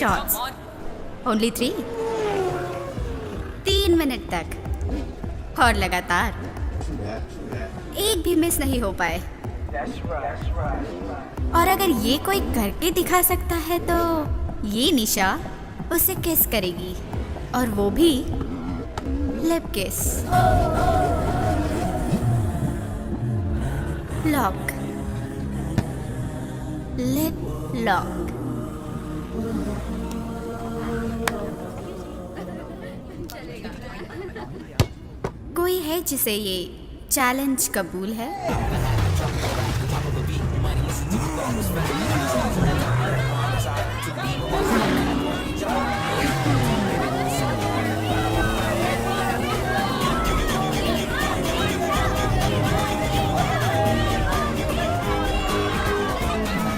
Shots, only 3, 3 minute तक और लगातार, एक भी मिस नहीं हो पाए। और अगर ये कोई करके दिखा सकता है तो ये निशा उसे किस करेगी, और वो भी लिप किस। Lock, lip lock. कोई है जिसे ये चैलेंज कबूल है?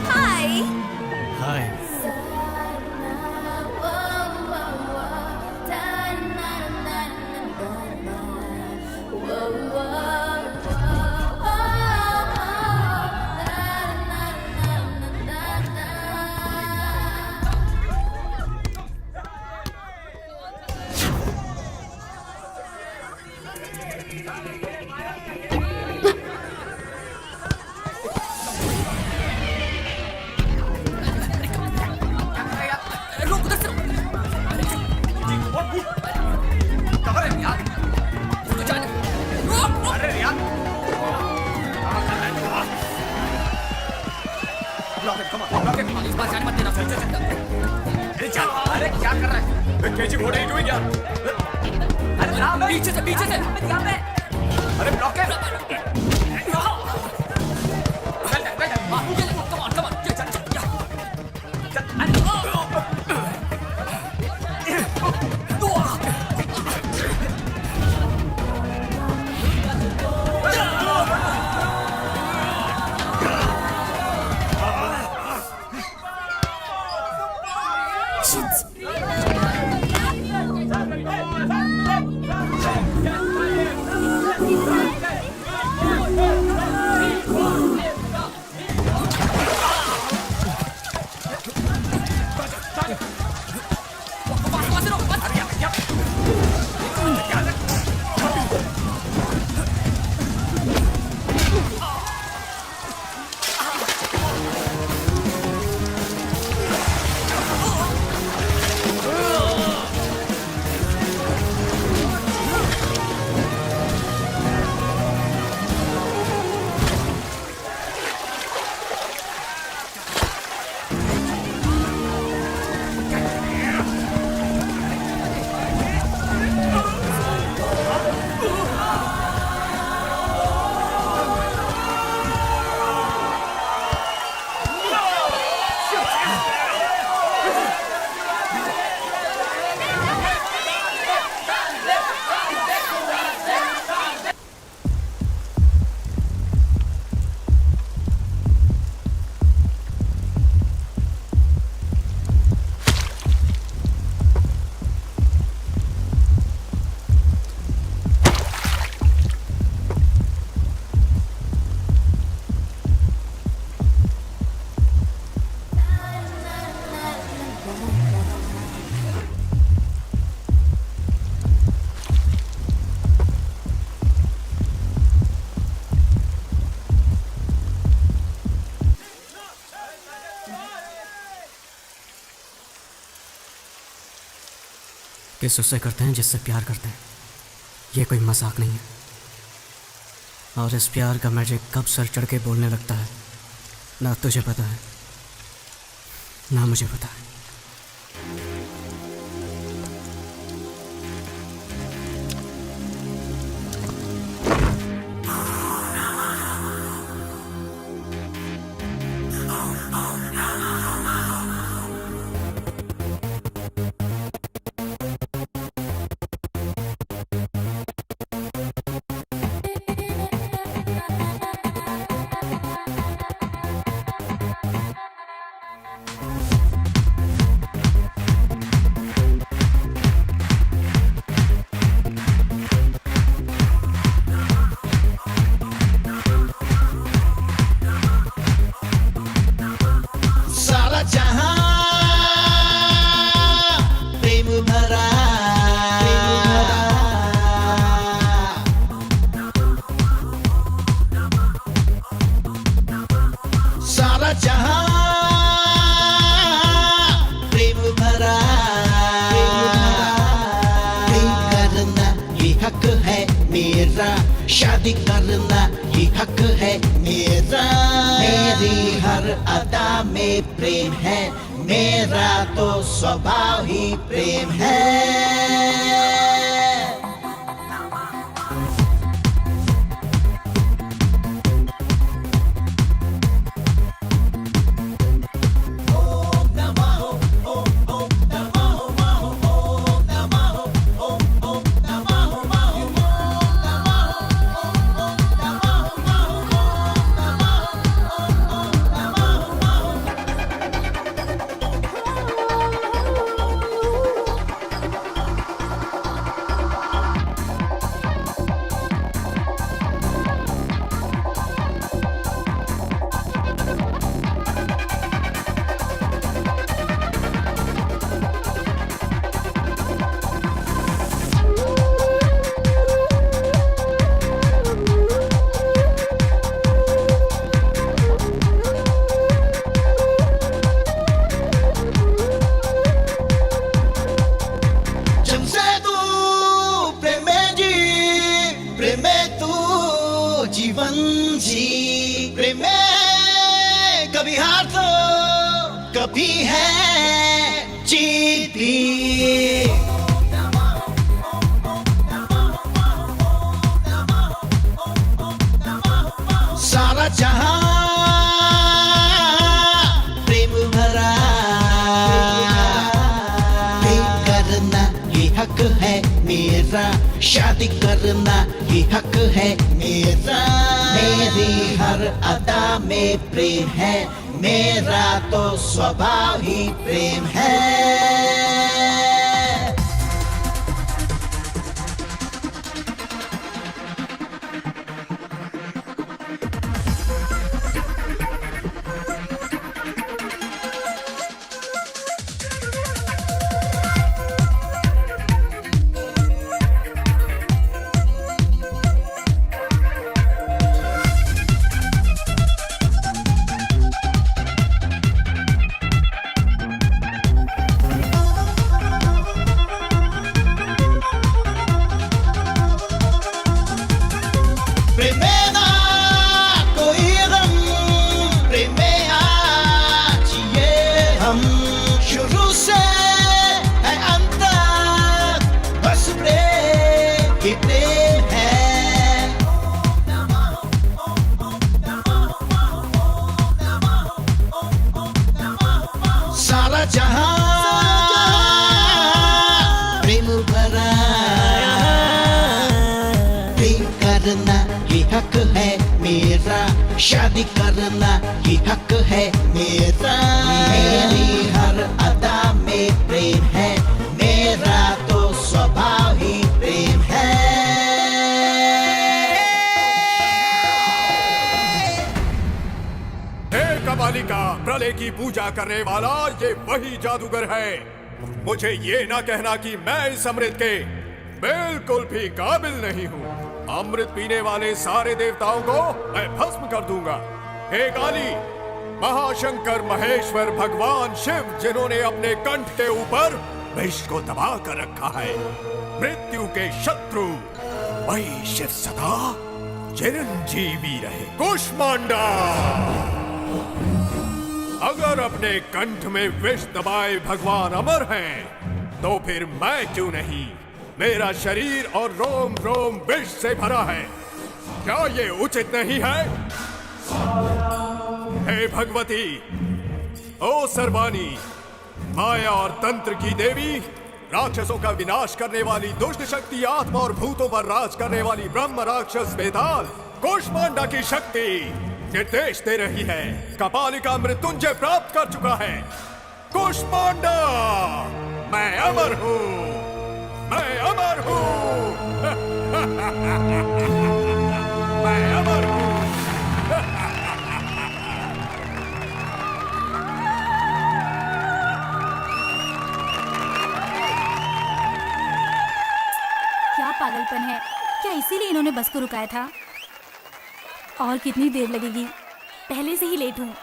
हाय। हाय। अरे क्या कर रहा है? कैची घोड़े ही डूबी क्या? अरे पीछे से यहाँ पे। अरे ब्लॉक है। किस उससे करते हैं जिससे प्यार करते हैं। ये कोई मजाक नहीं है। और इस प्यार का मैजिक कब सर चढ़ के बोलने लगता है, ना तुझे पता है ना मुझे पता है। सारा जहां प्रेम भरा, प्रेम करना ये हक है मेरा, शादी करना ये हक है मेरा। मेरी हर अदा में प्रेम है, मेरा तो स्वभाव ही प्रेम है। जीवन जी प्रेम में कभी हार तो कभी है जीत भी। सारा जहां प्रेम भरा, प्रेम करना ये हक है मेरा, शादी करना ये हक है मेरा। मेरी हर अदा में प्रेम है, मेरा तो स्वभाव ही प्रेम है। प्रेम में ना कोई गम, प्रेम में आज ये हम, शुरू से है अंत तक बस प्रेम ही प्रेम है। सारा जहां प्रेम भरा, प्रेम करना ये हक है मेरा, शादी करना ये हक है मेरा। मेरी हर अदा में प्रेम है, मेरा तो स्वभाव ही प्रेम है। हे कबालिका, प्रलय की पूजा करने वाला ये वही जादूगर है। मुझे ये ना कहना कि मैं इस अमृत के बिल्कुल भी काबिल नहीं हूँ। अमृत पीने वाले सारे देवताओं को मैं भस्म कर दूंगा। हे काली, महाशंकर महेश्वर भगवान शिव, जिन्होंने अपने कंठ के ऊपर विष को दबा कर रखा है, मृत्यु के शत्रु, वही शिव सदा चिरंजीवी रहे। कुष्मांडा, अगर अपने कंठ में विष दबाए भगवान अमर हैं, तो फिर मैं क्यों नहीं? मेरा शरीर और रोम रोम विष से भरा है। क्या ये उचित नहीं है? हे भगवती, ओ सर्वाणी, माया और तंत्र की देवी, राक्षसों का विनाश करने वाली दुष्ट शक्ति, आत्मा और भूतों पर राज करने वाली ब्रह्म राक्षस बेताल, कुष्मांडा की शक्ति निर्देश दे रही है। कपालिका मृत्युंजय प्राप्त कर चुका है। कुष्मांडा, मैं अमर हूँ, मैं अमर हूँ। मैं अमर हूँ। क्या पागलपन है? क्या इसीलिए इन्होंने बस को रुकाया था? और कितनी देर लगेगी? पहले से ही लेट हूँ।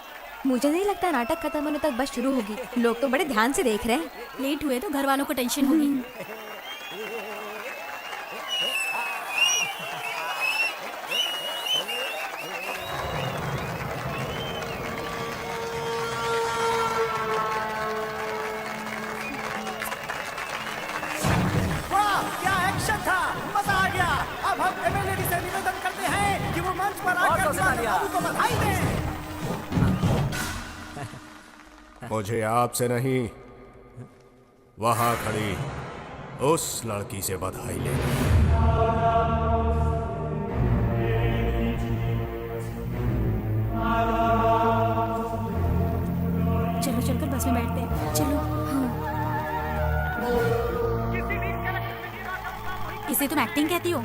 मुझे नहीं लगता नाटक खत्म होने तक बस शुरू होगी। लोग तो बड़े ध्यान से देख रहे हैं। लेट हुए तो घर वालों को टेंशन होगी। वाह क्या एक्शन था, मजा आ गया। अब हम एमएलए से निवेदन करते हैं कि वो मंच पर आकर दीवाने बाबू को बधाई दें। मुझे आपसे नहीं, वहां खड़ी उस लड़की से बधाई लेनी। चलो चलकर बस में बैठते हैं। चलो। इसे तुम एक्टिंग कहती हो?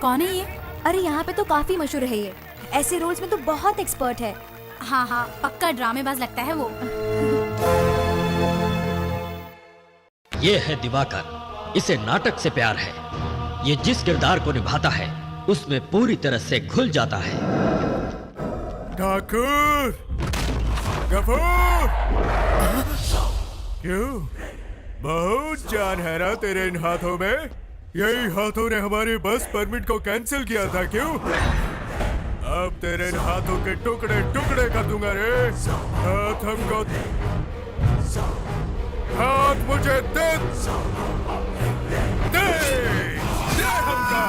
कौन है ये? अरे यहाँ पे तो काफी मशहूर है ये। ऐसे रोल्स में तो बहुत एक्सपर्ट है। हाँ हाँ, पक्का ड्रामेबाज लगता है वो। ये है दिवाकर, इसे नाटक से प्यार है। ये जिस किरदार को निभाता है उसमें पूरी तरह से घुल जाता है। ठाकुर, गफूर, क्यों? बहुत जान है ना तेरे इन हाथों में? यही हाथों ने हमारे बस परमिट को कैंसिल किया था, क्यों? अब तेरे इन हाथों के टुकड़े टुकड़े कर दूंगा रे। हाथ हमको, हाथ मुझे दे, दे, दे हमका।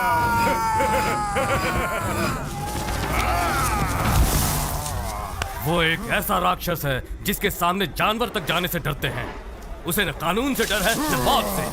वो एक ऐसा राक्षस है जिसके सामने जानवर तक जाने से डरते हैं। उसे न कानून से डर है न मौत से।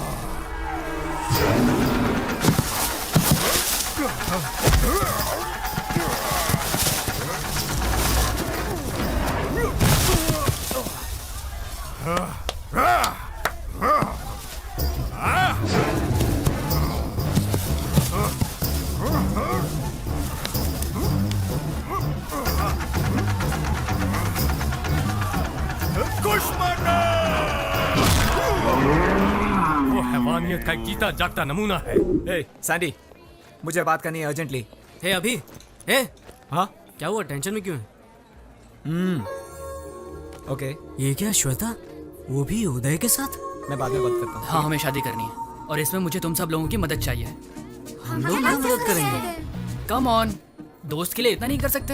वो हैवानियत का एक जीता जागता नमूना है। ए, सैंडी, मुझे बात करनी है अर्जेंटली। हे अभी, हे, हाँ क्या हुआ? टेंशन में क्यों है? ओके, ये क्या श्वेता? वो भी उदय के साथ? मैं बाद में बात करता हूँ। हाँ, हमें शादी करनी है और इसमें मुझे तुम सब लोगों की मदद चाहिए। हम लोग भी मदद करेंगे। कम ऑन, दोस्त के लिए इतना नहीं कर सकते?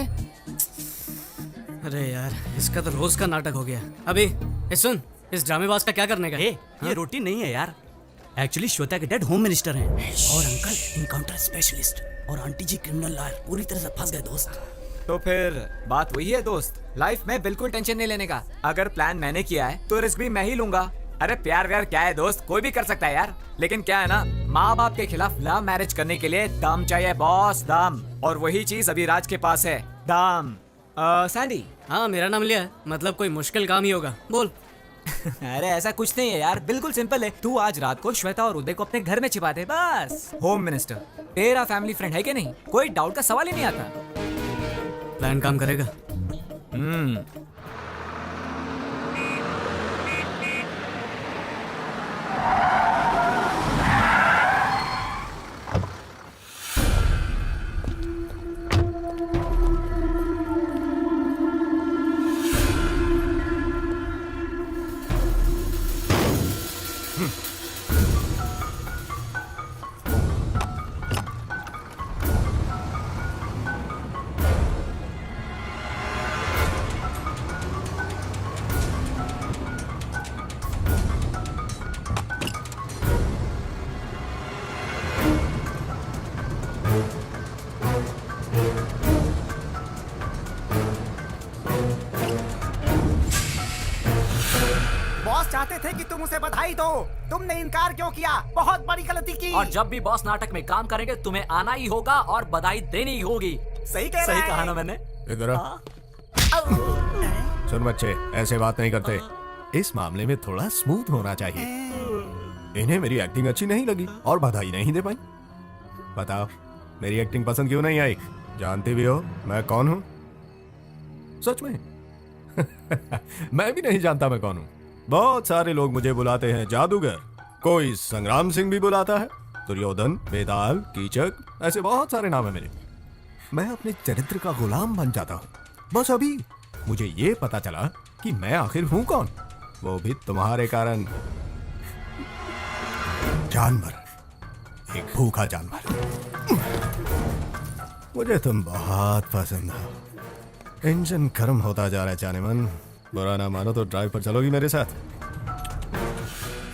अरे यार, इसका तो रोज का नाटक हो गया। अभी सुन, इस ड्रामेबाज का क्या करने का? ये रोटी नहीं है यार। एक्चुअली श्वेता के डैड होम मिनिस्टर हैं और अंकल इनकाउंटर स्पेशलिस्ट और आंटी जी क्रिमिनल लॉयर। पूरी तरह से फंस गए दोस्त। तो फिर बात वही है दोस्त, लाइफ में बिल्कुल टेंशन नहीं लेने का। अगर प्लान मैंने किया है तो रिस्क भी मैं ही लूंगा। अरे प्यार व्यार क्या है दोस्त, कोई भी कर सकता है यार। लेकिन क्या है ना, माँ बाप के खिलाफ लव मैरिज करने के लिए दम चाहिए बॉस, दम। और वही चीज अभी राज के पास है, दम। सैंडी, हाँ, मेरा नाम लिया है, मतलब कोई मुश्किल काम ही होगा। बोल। अरे ऐसा कुछ नहीं है यार, बिल्कुल सिंपल है। तू आज रात को श्वेता और उदय को अपने घर में छिपा दे बस। होम मिनिस्टर तेरा फैमिली फ्रेंड है कि नहीं, कोई डाउट का सवाल ही नहीं आता। प्लान काम करेगा। बॉस चाहते थे कि तुम उसे बधाई दो, तुमने इनकार क्यों किया? बहुत बड़ी गलती की। और जब भी बॉस नाटक में काम करेंगे तुम्हें आना ही होगा और बधाई देनी ही होगी। सही कह रहा सही है। कहा ना मैंने। इधर आ। सुन बच्चे, ऐसे बात नहीं करते। इस मामले में थोड़ा स्मूथ होना चाहिए। इन्हें मेरी एक्टिंग अच्छी नहीं लगी और बधाई नहीं दे पाई। बताओ, मेरी एक्टिंग पसंद क्यों नहीं आई? जानती भी हो मैं कौन हूं? सच में? मैं भी नहीं जानता मैं कौन हूं। बहुत सारे लोग मुझे बुलाते हैं जादूगर, कोई संग्राम सिंह भी बुलाता है, दुर्योधन, बेताल, कीचक, ऐसे बहुत सारे नाम है मेरे। मैं अपने चरित्र का गुलाम बन जाता हूं। बस अभी मुझे ये पता चला कि मैं आखिर हूं कौन, वो भी तुम्हारे कारण। जानवर, एक भूखा जानवर। मुझे तुम बहुत पसंद हो। इंजन गर्म होता जा रहा है जाने मन। बुरा ना मानो तो ड्राइव पर चलोगी मेरे साथ?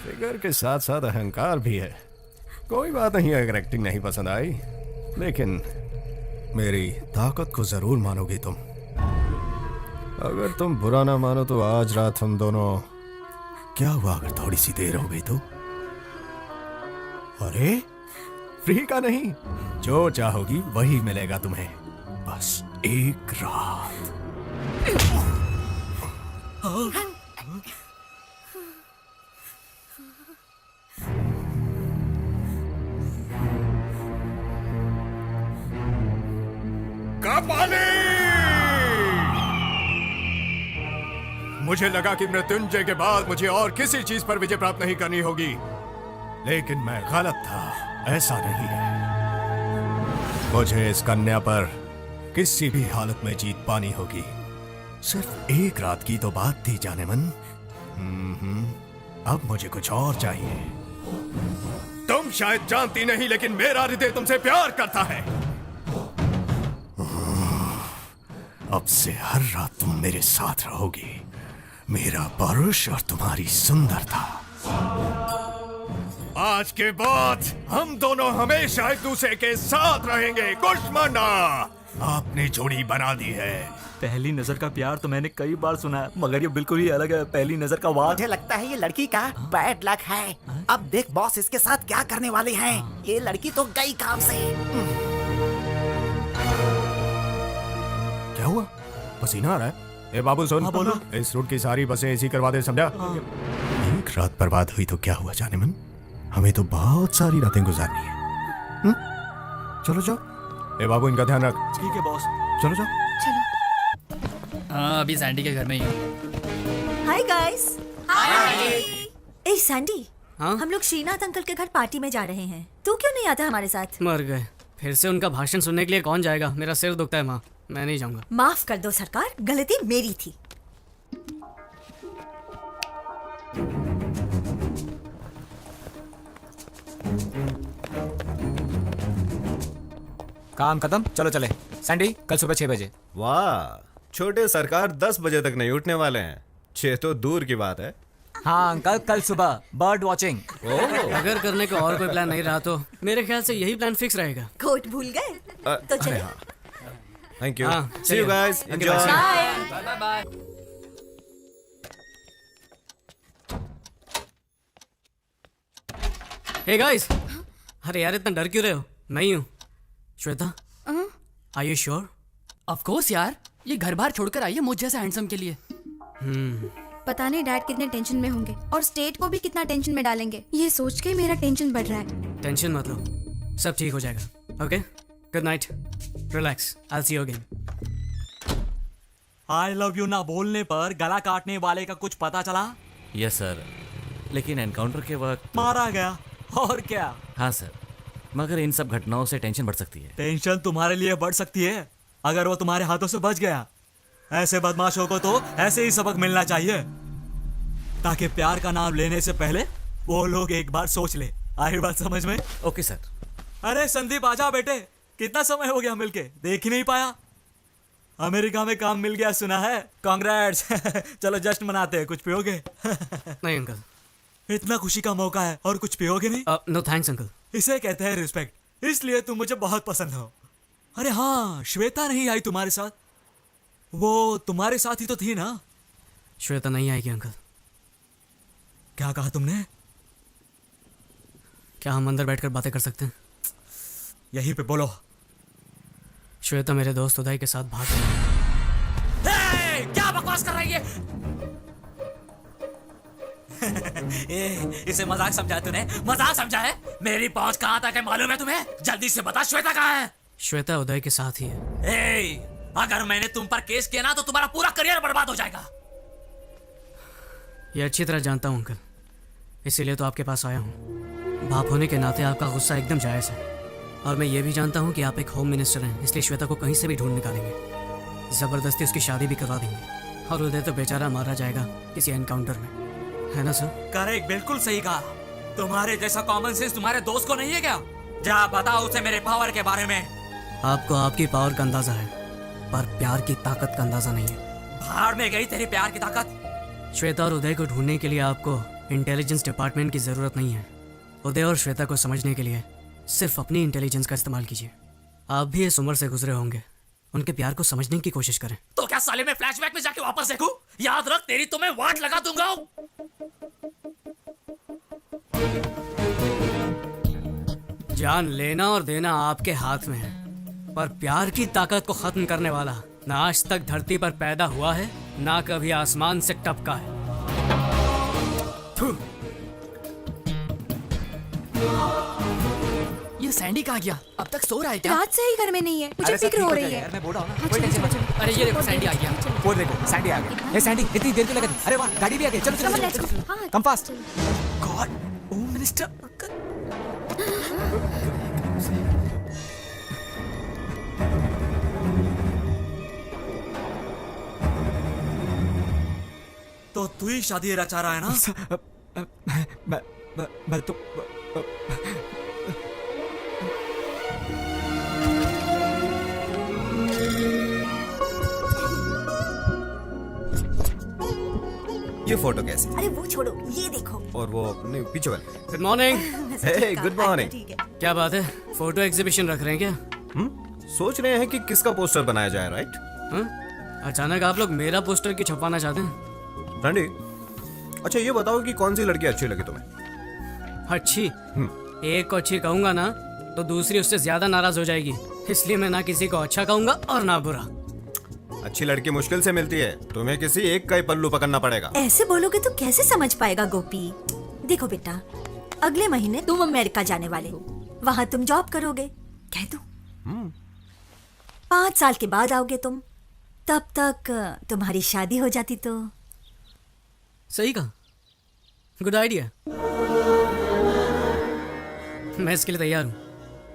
फिगर के साथ साथ अहंकार भी है। कोई बात नहीं अगर एक्टिंग नहीं पसंद आई, लेकिन मेरी ताकत को जरूर मानोगी तुम। अगर तुम बुरा ना मानो तो आज रात हम दोनों, क्या हुआ अगर थोड़ी सी देर हो गई तो? अरे फ्री का नहीं, जो चाहोगी वही मिलेगा तुम्हें, बस एक रात। कपाली! मुझे लगा कि मृत्युंजय के बाद मुझे और किसी चीज पर विजय प्राप्त नहीं करनी होगी, लेकिन मैं गलत था। ऐसा नहीं है। मुझे इस कन्या पर किसी भी हालत में जीत पानी होगी। सिर्फ एक रात की तो बात थी जाने मन। अब मुझे कुछ और चाहिए। तुम शायद जानती नहीं, लेकिन मेरा हृदय तुमसे प्यार करता है। अब से हर रात तुम मेरे साथ रहोगी, मेरा परुष और तुम्हारी सुंदरता। आज के बाद हम दोनों हमेशा एक दूसरे के साथ रहेंगे। कुष्मांडा, आपने जोड़ी बना दी है। पहली नजर का प्यार तो मैंने कई बार सुना है, मगर ये बिल्कुल ही अलग है। पहली नजर का वार। मुझे लगता है ये लड़की का बैड लक है। अब देख बॉस इसके साथ क्या करने वाले हैं। ये लड़की तो गई काम से। क्या हुआ? पसीना आ रहा है? ए बाबू सुन, बोलो। इस रूट की सारी बसें इसी करवा दे, समझा? एक रात बर्बाद हुई तो क्या हुआ जाने मन, हमें तो बहुत सारी रातें गुजारनी है। चलो जाओ। ए बाबू इनका ध्यान रख। ठीक है बॉस। चलो जाओ। हाँ, अभी सैंडी के घर में ही हूँ। Hi guys. ए सैंडी, हाँ? हम लोग श्रीनाथ अंकल के घर पार्टी में जा रहे हैं। तू क्यों नहीं आता हमारे साथ? मर गए। फिर से उनका भाषण सुनने के लिए कौन जाएगा? मेरा सिर दुखता है माँ, मैं नहीं जाऊंगा। माफ कर दो सरकार, गलती मेरी थी। काम खत्म, चलो चले। सैंडी, कल सुबह 6 बजे। वाह, छोटे सरकार 10 बजे तक नहीं उठने वाले हैं। 6 तो दूर की बात है। हाँ अंकल, कल सुबह बर्ड वॉचिंग। अगर करने का और कोई प्लान नहीं रहा तो मेरे ख्याल से यही प्लान फिक्स रहेगा। कोट भूल गए तो चले। Thank you. हाँ, see you guys, enjoy. Bye bye. Hey guys, अरे यार इतना डर क्यों रहे हो? मैं ही हूँ, Shweta. Are you sure? Of course यार, ये घर बार छोड़कर आई है मुझ जैसे हैंडसम के लिए। पता नहीं डैड कितने टेंशन में होंगे और स्टेट को भी कितना टेंशन में डालेंगे। ये सोच के मेरा टेंशन बढ़ रहा है। टेंशन मत लो, सब ठीक हो जाएगा। Okay, good night, relax, I will see you again. I love you ना बोलने पर गला काटने वाले का कुछ पता चला? यस सर, लेकिन एनकाउंटर के वक्त मारा गया। और क्या? हाँ सर, मगर इन सब घटनाओं से टेंशन बढ़ सकती है। टेंशन तुम्हारे लिए बढ़ सकती है अगर वो तुम्हारे हाथों से बच गया। ऐसे बदमाशों को तो ऐसे ही सबक मिलना चाहिए, ताकि प्यार का नाम लेने से पहले वो लोग एक बार सोच ले। आई बात समझ में? Okay sir. अरे संदीप आजा बेटे, कितना समय हो गया मिलके, देख ही नहीं पाया। अमेरिका में काम मिल गया सुना है, कांग्रेट्स। चलो जश्न मनाते हैं, कुछ पियोगे? नहीं अंकल, इतना खुशी का मौका है और कुछ पियोगे नहीं? No thanks uncle. इसे कहते हैं रिस्पेक्ट, इसलिए तुम मुझे बहुत पसंद हो। अरे हाँ, श्वेता नहीं आई तुम्हारे साथ? वो तुम्हारे साथ ही तो थी ना? श्वेता नहीं आएगी अंकल। क्या कहा तुमने? क्या हम अंदर बैठकर बातें कर सकते हैं? यहीं पे बोलो। श्वेता मेरे दोस्त उदय के साथ भाग गई। क्या बकवास कर रही है? इसे मजाक समझा तूने? मजाक समझा है? मेरी पहुंच कहां तक है मालूम है तुम्हें? जल्दी से बता, श्वेता कहां है? श्वेता उदय के साथ ही है। अगर मैंने तुम पर केस किया ना तो तुम्हारा पूरा करियर बर्बाद हो जाएगा। ये अच्छी तरह जानता हूँ अंकल, इसीलिए तो आपके पास आया हूँ। बाप होने के नाते आपका गुस्सा एकदम जायज़ है, और मैं ये भी जानता हूँ कि आप एक होम मिनिस्टर हैं, इसलिए श्वेता को कहीं से भी ढूंढ निकालेंगे, ज़बरदस्ती उसकी शादी भी करवा देंगे। और उदय तो बेचारा मारा जाएगा किसी एनकाउंटर में, है ना सर? करेक्ट, बिल्कुल सही कहा। तुम्हारे जैसा कॉमन सेंस तुम्हारे दोस्त को नहीं है क्या? जा बताओ उसे मेरे पावर के बारे में। आपको आपकी पावर का अंदाजा है, पर प्यार की ताकत का अंदाजा नहीं है। भाड़ में गई तेरी प्यार की ताकत। श्वेता और उदय को ढूंढने के लिए आपको इंटेलिजेंस डिपार्टमेंट की जरूरत नहीं है। उदय और श्वेता को समझने के लिए सिर्फ अपनी इंटेलिजेंस का इस्तेमाल कीजिए। आप भी इस उम्र से गुजरे होंगे, उनके प्यार को समझने की कोशिश करें। तो क्या साले मैं फ्लैशबैक में जाके वापस देखूं? याद रख तेरी तो मैं वाट लगा दूंगा। जान लेना और देना आपके हाथ में है, पर प्यार की ताकत को खत्म करने वाला ना आज तक धरती पर पैदा हुआ है, ना कभी आसमान से टपका है। ये सैंडी कहाँ गया? अब तक सो रहा है क्या? रात से ही घर में नहीं है, मुझे फिक्र हो रही है। मैं बोल रहा हूं ना, हाँ, कोई चलो, टेंशन मत। चलो। अरे ये देखो सैंडी आ गया। वो देखो सैंडी आ गया। ए सैंडी, इतनी देर क्यों लगा दी? अरे वाह, गाड़ी भी आ गई। चलो Come on, let's चलो go. हाँ, come fast. God, home minister. तो तू ही शादी रचा रहा है ना? मैं तो ये फोटो कैसी? अरे वो छोड़ो, ये देखो। और वो नहीं, पीछे वाले। Good morning. Hey good morning. क्या बात है, फोटो एग्जीबिशन रख रहे हैं क्या? सोच रहे हैं कि किसका पोस्टर बनाया जाए, राइट? अचानक आप लोग मेरा पोस्टर क्यों छपवाना चाहते हैं? रंडी, अच्छा ये बताओ कि कौन सी लड़की अच्छी लगी तुम्हें? अच्छी? एक को अच्छी कहूंगा ना तो दूसरी उससे ज्यादा नाराज हो जाएगी, इसलिए मैं ना किसी को अच्छा कहूंगा और ना बुरा। अच्छी लड़की मुश्किल से मिलती है, तुम्हें किसी एक का ही पल्लू पकड़ना पड़ेगा। ऐसे बोलोगे तो कैसे समझ पाएगा गोपी? देखो बेटा, अगले महीने तुम अमेरिका जाने वाले हो, वहाँ तुम जॉब करोगे, कह दो 5 साल के बाद आओगे तुम, तब तक तुम्हारी शादी हो जाती तो। सही कहा, गुड आइडिया। मैं इसके लिए तैयार हूँ।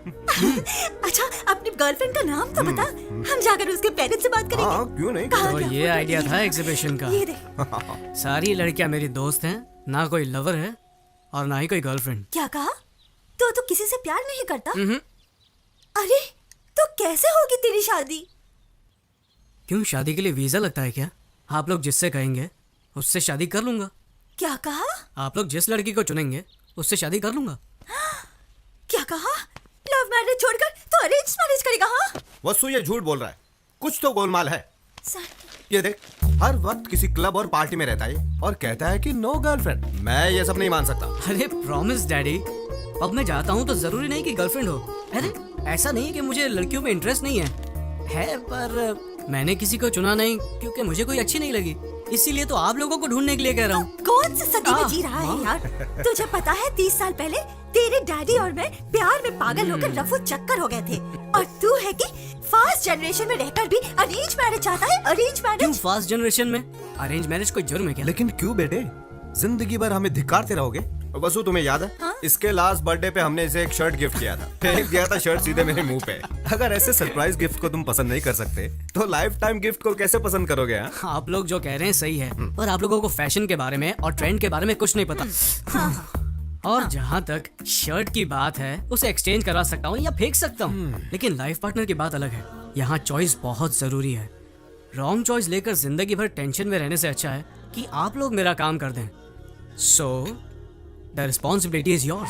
अच्छा, अपनी गर्लफ्रेंड का नाम तो बता, हम जाकर उसके पेरेंट्स से बात करेंगे। हाँ, क्यों नहीं? तो ये आइडिया था एग्जीबिशन का। ये देख। सारी लड़कियां मेरी दोस्त हैं, ना कोई लवर है और ना ही कोई गर्लफ्रेंड। क्या कहा? तो किसी से प्यार नहीं करता? अरे तो कैसे होगी तेरी शादी? क्यों, शादी के लिए वीजा लगता है क्या? आप लोग जिससे कहेंगे उससे शादी कर लूंगा। क्या कहा? आप लोग जिस लड़की को चुनेंगे उससे शादी कर लूंगा। क्या कहा? लव मैरिज छोड़कर तो अरेंज मैरिज करेगा? हाँ? वसु ये झूठ बोल रहा है, कुछ तो गोलमाल है। सर। ये देख, हर वक्त किसी क्लब और पार्टी में रहता है और कहता है कि नो गर्लफ्रेंड। मैं ये सब नहीं मान सकता। अरे प्रॉमिस डैडी, अब मैं जाता हूँ तो जरूरी नहीं कि गर्लफ्रेंड हो। अरे ऐसा नहीं है कि मुझे लड़कियों में इंटरेस्ट नहीं है, पर मैंने किसी को चुना नहीं क्योंकि मुझे कोई अच्छी नहीं लगी, इसीलिए तो आप लोगों को ढूंढने के लिए कह रहा हूँ। कौन सी सदी में जी रहा है यार? तुझे पता है 30 साल पहले तेरे डैडी और मैं प्यार में पागल होकर रफू चक्कर हो गए थे, और तू है कि फास्ट जनरेशन में रहकर भी अरेंज मैरिज चाहता है? Arrange marriage? क्यों फास्ट जनरेशन में अरेंज मैरिज कोई जुर्म है क्या? लेकिन क्यों बेटे, जिंदगी भर हमें धिक्कारते रहोगे? वसु तुम्हें याद है? हाँ? इसके लास्ट बर्थडे पे हमने इसे एक शर्ट गिफ्ट किया था, फेंक दिया था शर्ट सीधे मेरे मुंह पे। अगर ऐसे सरप्राइज गिफ्ट को तुम पसंद नहीं कर सकते तो लाइफ टाइम गिफ्ट को कैसे पसंद करोगे? आप लोग जो कह रहे हैं सही है, पर आप लोगों को फैशन के बारे में और ट्रेंड के बारे में कुछ नहीं पता। और जहाँ तक शर्ट की बात है, उसे एक्सचेंज करवा सकता हूँ या फेंक सकता हूँ, लेकिन लाइफ पार्टनर की बात अलग है। यहाँ चॉइस बहुत जरूरी है। रॉन्ग चॉइस लेकर जिंदगी भर टेंशन में रहने से अच्छा है कि आप लोग मेरा काम कर दें। So the responsibility is yours.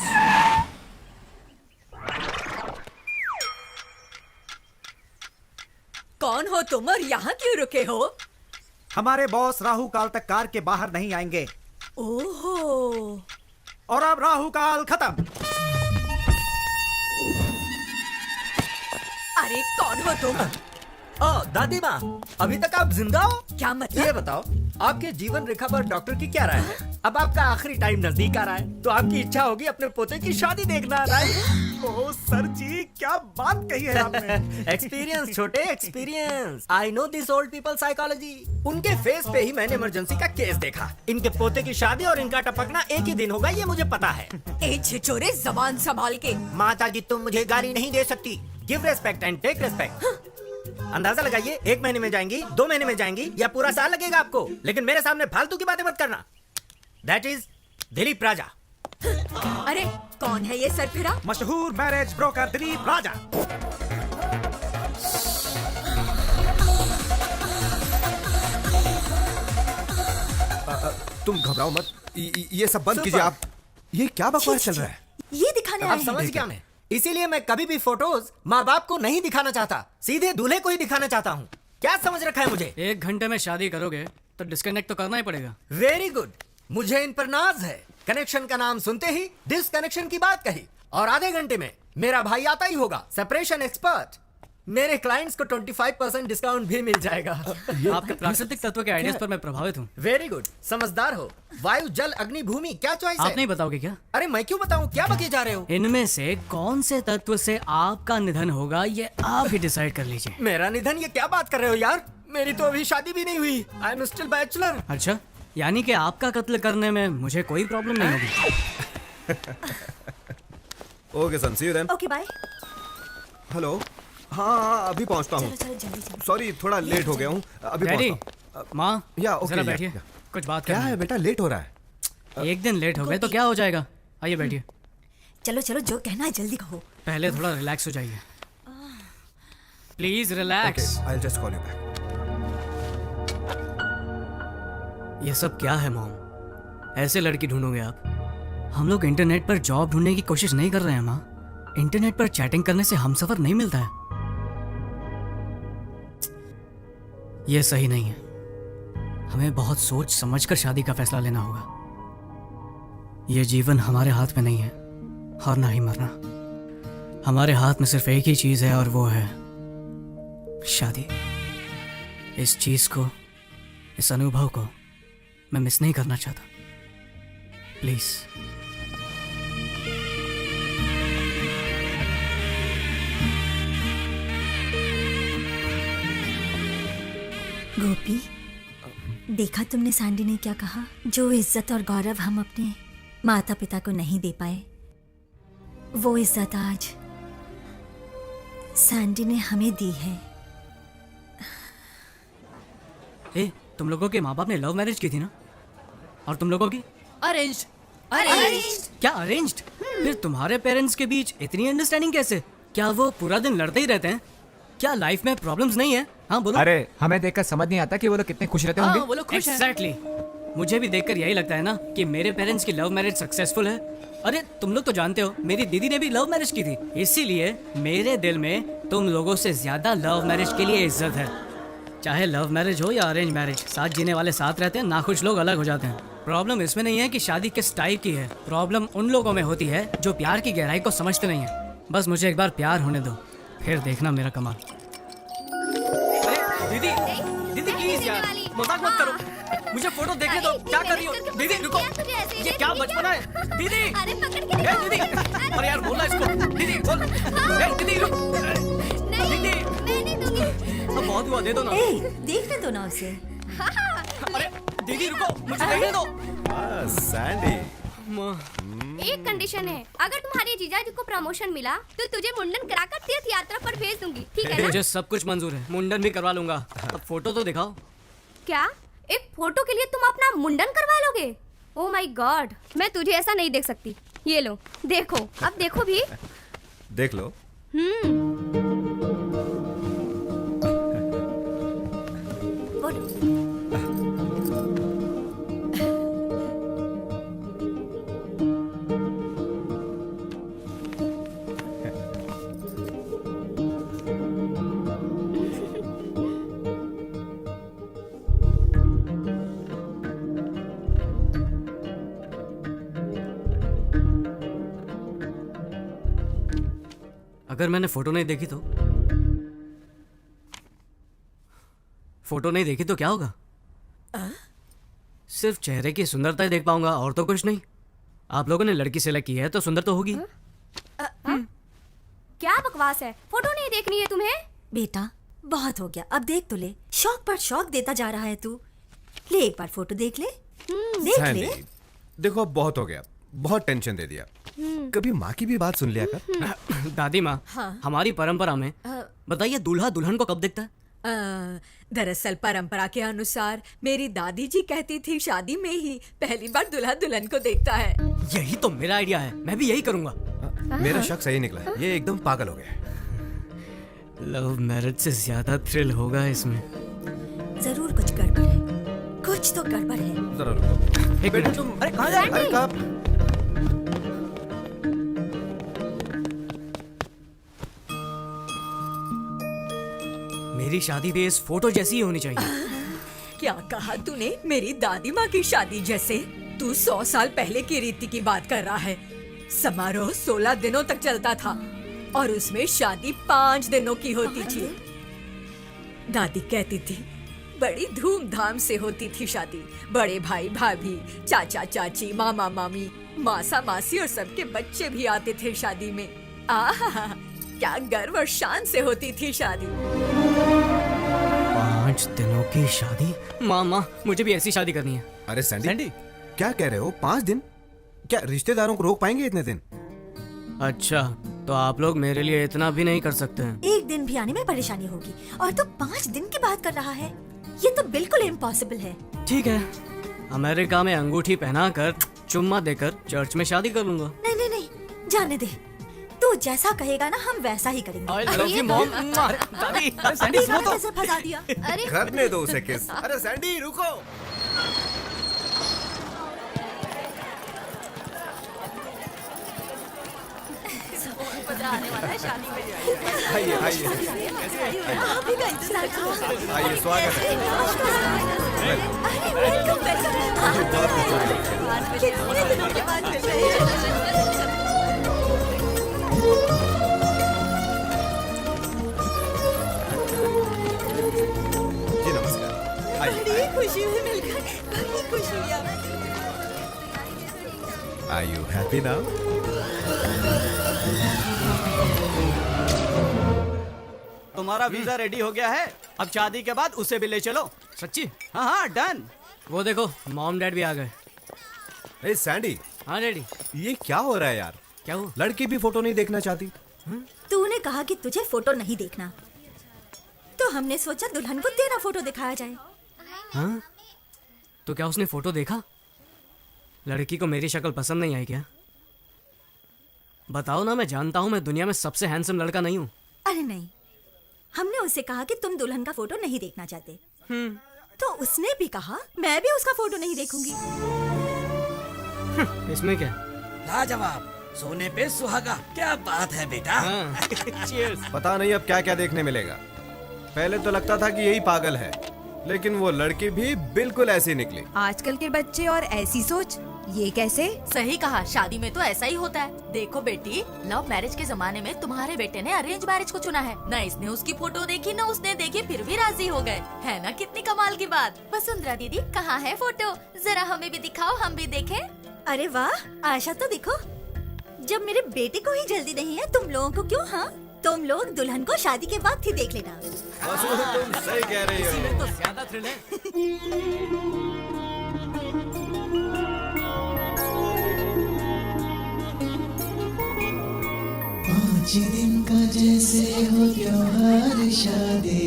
कौन हो तुम और यहाँ क्यों रुके हो? हमारे बॉस राहु काल तक कार के बाहर नहीं आएंगे। ओहो। और अब राहु काल खत्म। अरे कौन हो तुम? दादी माँ, अभी तक आप जिंदा हो? क्या मतलब? ये बताओ, आपके जीवन रेखा पर डॉक्टर की क्या राय है? अब आपका आखिरी टाइम नजदीक आ रहा है, तो आपकी इच्छा होगी अपने पोते की शादी देखना, राइट? ओह सर जी, क्या बात कही है आपने। एक्सपीरियंस छोटे, experience. I know this old people psychology. उनके फेस पे ही मैंने इमरजेंसी का केस देखा। इनके पोते की शादी और इनका टपकना एक ही दिन होगा, ये मुझे पता है। ए छिछोरे, जबान संभाल के। माता जी, तुम मुझे गाली नहीं दे सकती। Give respect and take respect. अंदाजा लगाइए, 1 महीने में जाएंगी, 2 महीने में जाएंगी या पूरा साल लगेगा आपको, लेकिन मेरे सामने फालतू की बातें मत करना। दैट इज दिलीप राजा। अरे कौन है ये सरफिरा? मशहूर मैरिज ब्रोकर दिलीप राजा। तुम घबराओ मत, ये सब बंद कीजिए आप। ये क्या बकवास चल रहा है? ये दिखाने आप आए समझ हैं। गया मैं, इसीलिए मैं कभी भी फोटोज माँ बाप को नहीं दिखाना चाहता, सीधे दूल्हे को ही दिखाना चाहता हूँ। क्या समझ रखा है मुझे? 1 घंटे में शादी करोगे तो डिस्कनेक्ट तो करना ही पड़ेगा। वेरी गुड, मुझे इन पर नाज है। कनेक्शन का नाम सुनते ही डिसकनेक्शन की बात कही, और आधे घंटे में मेरा भाई आता ही होगा, सेपरेशन एक्सपर्ट। मेरे क्लाइंट्स को 25% डिस्काउंट भी मिल जाएगा। आपके प्राकृतिक तत्व के आइडियाज पर मैं प्रभावित हूँ। वेरी गुड, समझदार हो। वायु, जल, अग्नि, भूमि, क्या चॉइस है? आप नहीं बताओगे क्या? अरे मैं क्यों बताऊं, क्या बके जा रहे हो? इनमें से कौन से तत्व से आपका निधन होगा ये आप ही डिसाइड कर लीजिए। मेरा निधन? ये क्या बात कर रहे हो यार, मेरी तो अभी शादी भी नहीं हुई। I am still bachelor. अच्छा, यानी कि आपका कत्ल करने में मुझे कोई प्रॉब्लम नहीं होगी। Okay son, see you then. Okay bye. Hello, हाँ अभी पहुंचता हूँ। चलो जल्दी। सॉरी, थोड़ा लेट हो गया हूँ, अभी डैडी, पहुंचता हूँ। माँ, या ओके, जरा या, बैठिए, या। कुछ बात क्या करनी है बेटा, लेट हो रहा है? 1 दिन लेट हो गए तो क्या हो जाएगा? आइए बैठिए। चलो चलो, जो कहना है जल्दी कहो। पहले थोड़ा रिलैक्स हो जाइए, please relax. I will just call you back. ये सब क्या है मॉम? ऐसे लड़की ढूंढोगे आप? हम लोग इंटरनेट पर जॉब ढूंढने की कोशिश नहीं कर रहे हैं माँ। इंटरनेट पर चैटिंग करने से हमसफर नहीं मिलता है। ये सही नहीं है। हमें बहुत सोच समझकर शादी का फैसला लेना होगा। ये जीवन हमारे हाथ में नहीं है और ना ही मरना। हमारे हाथ में सिर्फ एक ही चीज है और वो है शादी। इस चीज को, इस अनुभव को मैं मिस नहीं करना चाहता। प्लीज। गोपी, देखा तुमने सैंडी ने क्या कहा? जो इज्जत और गौरव हम अपने माता पिता को नहीं दे पाए, वो इज्जत आज सैंडी ने हमें दी है। ए, तुम लोगों के माँ बाप ने लव मैरिज की थी ना? और तुम लोगों की अरेंज्ड। क्या अरेंज्ड? फिर तुम्हारे पेरेंट्स के बीच इतनी अंडरस्टैंडिंग कैसे? क्या वो पूरा दिन लड़ते ही रहते हैं? क्या लाइफ में प्रॉब्लम्स नहीं है? हाँ बोलो। अरे हमें देखकर समझ नहीं आता कि वो लोग कितने खुश रहते होंगे। वो लोग खुश हैं। Exactly. मुझे भी देखकर यही लगता है ना कि मेरे पेरेंट्स की लव मैरिज सक्सेसफुल है। अरे तुम लोग तो जानते हो मेरी दीदी ने भी लव मैरिज की थी, इसीलिए मेरे दिल में तुम लोगों से ज्यादा लव मैरिज के लिए इज्जत है। चाहे लव मैरिज हो या अरेंज मैरिज, साथ जीने वाले साथ रहते हैं, नाखुश लोग अलग हो जाते हैं। प्रॉब्लम इसमें नहीं है कि शादी किस टाइप की है, प्रॉब्लम उन लोगों में होती है जो प्यार की गहराई को समझते नहीं है। बस मुझे एक बार प्यार होने दो, फिर देखना मेरा कमाल। दीदी, दीदी प्लीज यार, मजाक मत करो, मुझे फोटो देखने दो। क्या कर रही हो? दीदी रुको, ये क्या बचपना है? दीदी, दीदी, अरे यार बोला इसको। दीदी बोल, दीदी रुक, दीदी, अब बहुत हुआ, दे दो ना। देखने दो ना उसे। अरे दीदी रुको, मुझे देखने दो। सैंडी, एक कंडीशन है, अगर तुम्हारे जीजाजी को प्रमोशन मिला तो तुझे मुंडन कराकर तीर्थ यात्रा पर भेज दूंगी, ठीक है ना? मुझे सब कुछ मंजूर है, मुंडन भी करवा लूंगा। अब फोटो तो दिखाओ। क्या एक फोटो के लिए तुम अपना मुंडन करवा लोगे? ओह माय गॉड, मैं तुझे ऐसा नहीं देख सकती। ये लो देखो, अब देखो भी। देख लो। अगर मैंने फोटो नहीं देखी तो? फोटो नहीं देखी तो क्या होगा? सिर्फ चेहरे की सुंदरता ही देख पाऊंगा और तो कुछ नहीं। आप लोगों ने लड़की सेलेक्ट की है तो सुंदर तो होगी। क्या बकवास है, फोटो नहीं देखनी है तुम्हें? बेटा बहुत हो गया, अब देख तो ले। शौक पर शौक देता जा रहा है तू। ले एक बार फोटो देख ले, देख ले। देखो अब बहुत हो गया, बहुत टेंशन दे दिया। कभी माँ की भी बात सुन लिया कर। दादी माँ, हाँ। हमारी परंपरा में बताइए दूल्हा दुल्हन को कब देखता है? दरअसल परंपरा के अनुसार मेरी दादी जी कहती थी शादी में ही पहली बार दूल्हा दुल्हन को देखता है। यही तो मेरा आइडिया है, मैं भी यही करूंगा। मेरा शक सही निकला है, ये एकदम पागल हो गया। लव मैरिज से ज्यादा थ्रिल होगा इसमें। जरूर कुछ गड़बड़ है, कुछ तो गड़बड़ है। जरा रुको। एक मिनट। तुम अरे कहाँ जा रहे? अरे कहाँ? मेरी शादी भी इस फोटो जैसी ही होनी चाहिए। क्या कहा तूने? मेरी दादी माँ की शादी जैसे? तू 100 साल पहले की रीति की बात कर रहा है। समारोह 16 दिनों तक चलता था और उसमें शादी 5 दिनों की होती थी। दादी कहती थी बड़ी धूमधाम से होती थी शादी। बड़े भाई भाभी, चाचा चाची, मामा मामी, मासा मासी और सबके बच्चे भी आते थे शादी में। आहा, क्या गर्व और शान से होती थी शादी। 5 दिनों की शादी? मामा मुझे भी ऐसी शादी करनी है। अरे सैंडी क्या कह रहे हो? 5 दिन? क्या रिश्तेदारों को रोक पाएंगे इतने दिन? अच्छा तो आप लोग मेरे लिए इतना भी नहीं कर सकते हैं? एक दिन भी आने में परेशानी होगी और तू 5 दिन की बात कर रहा है? ये तो बिल्कुल इम्पॉसिबल है। ठीक है, अमेरिका में अंगूठी पहनाकर चुम्मा देकर चर्च में शादी कर लूंगा। नहीं नहीं नहीं, जाने दे। तू जैसा कहेगा ना हम वैसा ही करेंगे। I love you, mom. दादी, सैंडी सुनो तो। कैसे फंसा दिया? अरे करने दो उसे किस। अरे सैंडी रुको। आने वाला है शादी में। आइए आइए आप ही का इंतजार करो। आइए, स्वागत है। अरे वेलकम वेलकम। कितने दिनों के बाद मिल रहे हैं। जी नमस्कार। आइए। बड़ी खुशी हुई मिलकर, बड़ी खुशी हुई। Are you happy now? तुम्हारा वीजा रेडी हो गया है, अब शादी के बाद उसे भी ले चलो। सच्ची? हाँ हाँ डन। वो देखो मॉम डैड भी आ गए। ए सैंडी। हाँ डैडी। ये क्या हो रहा है यार? क्या हुआ? लड़की भी फोटो नहीं देखना चाहती। तूने कहा कि तुझे फोटो नहीं देखना, तो हमने सोचा दुल्हन को तेरा फोटो दिखाया जाए। हाँ? तो क्या उसने फोटो देखा? लड़की को मेरी शक्ल पसंद नहीं आई क्या? बताओ ना, मैं जानता हूँ मैं दुनिया में सबसे हैंडसम लड़का नहीं हूँ। अरे नहीं, हमने उसे कहा कि तुम दुल्हन का फोटो नहीं देखना चाहते। तो उसने भी कहा मैं भी उसका फोटो नहीं देखूंगी। इसमें क्या? लाजवाब, सोने पे सुहागा, क्या बात है बेटा। पता नहीं अब क्या क्या देखने मिलेगा। पहले तो लगता था कि यही पागल है, लेकिन वो लड़की भी बिल्कुल ऐसी निकली। आजकल के बच्चे और ऐसी सोच, ये कैसे? सही कहा, शादी में तो ऐसा ही होता है। देखो बेटी, लव मैरिज के जमाने में तुम्हारे बेटे ने अरेंज मैरिज को चुना है। न इसने उसकी फोटो देखी न उसने देखी, फिर भी राजी हो गए। है ना कितनी कमाल की बात। वसुंधरा दीदी कहाँ है फोटो? जरा हमें भी दिखाओ, हम भी देखें। अरे वाह, आशा तो देखो। जब मेरे बेटे को ही जल्दी नहीं है, तुम लोगों को क्यों? हाँ, तुम लोग दुल्हन को शादी के बाद ही देख लेना। तुम सही कह रही हो। तो ज्यादा थ्रिल है। 5 दिन का जैसे हो त्योहार शादी,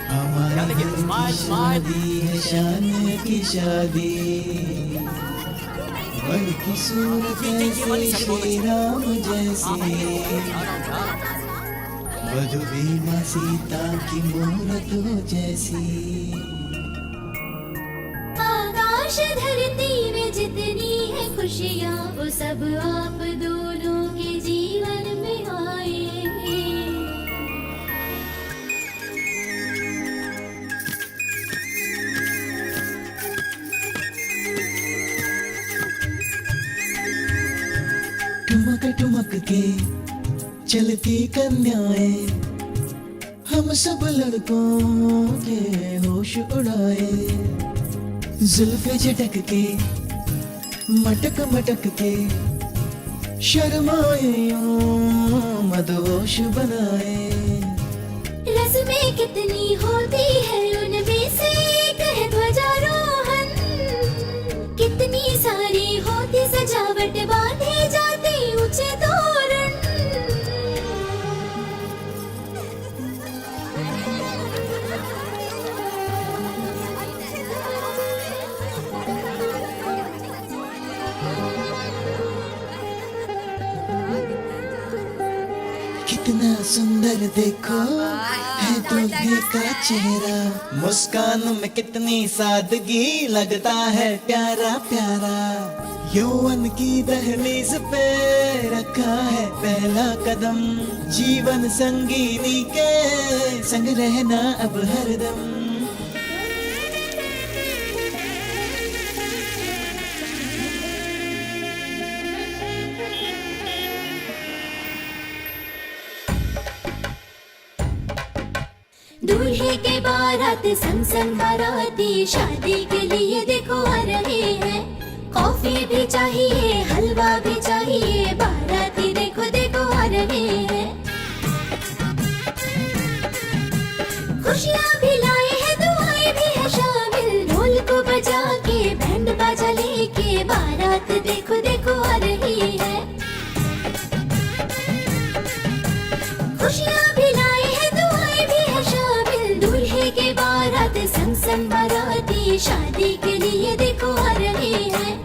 हमारी शादी है शान की शादी। बड़ की सूरत ऐसे श्री राम जैसी, वधु भी माँ सीता की मूरत हो जैसी। आकाश धरती में जितनी है खुशियाँ, वो सब आप दोनों के जीवन में आएंगे। ठुमक ठुमक के चलती कन्याएं, हम सब लड़कों के होश उड़ाए। जुल्फे झटक के मटक मटक के, शर्माए यूं मदहोश बनाए। रस्में कितनी होती है, उनमें से एक है ध्वजारोहण। कितनी सारी होती सजावट, बांधे जाते ऊंचे तोरण। सुंदर देखो है दूल्हे का चेहरा, मुस्कान में कितनी सादगी, लगता है प्यारा प्यारा। यौवन की दहलीज पे रखा है पहला कदम, जीवन संगीनी के संग रहना अब हरदम। दूल्हे के बारात संग संग बाराती शादी के लिए देखो आ रहे हैं। कॉफी भी चाहिए, हलवा भी चाहिए, बाराती देखो देखो आ रहे हैं। खुशियाँ भी लाए हैं, दुआएं भी है शामिल, ढोल को बजा के बैंड बाजा लेके बारात देखो देखो आ रही है। खुशियाँ भी लाए हैं, दुआएं भी है शामिल, दूल्हे के बारात संग संग बाराती शादी के लिए देखो आ रहे हैं।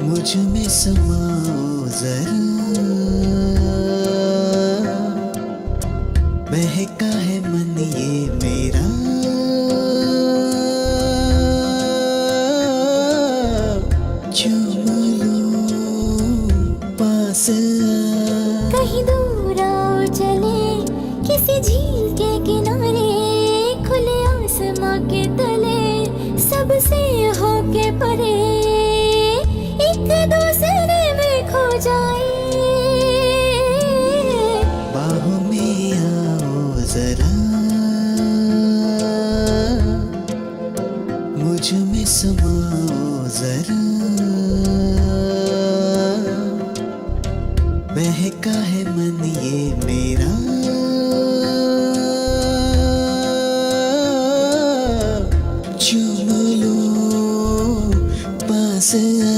मुझ में समाओ जरा, बहका है मन ये मेरा, चूम लो पास कहीं दूर आओ चले किसी झील के किनारे, खुले आसमां के तले सबसे होके परे, एक दूसरे में खो जाए। बाहों में आओ जरा, मुझ में समाओ जरा, बहका है मन ये मेरा, चूम लो पास आ।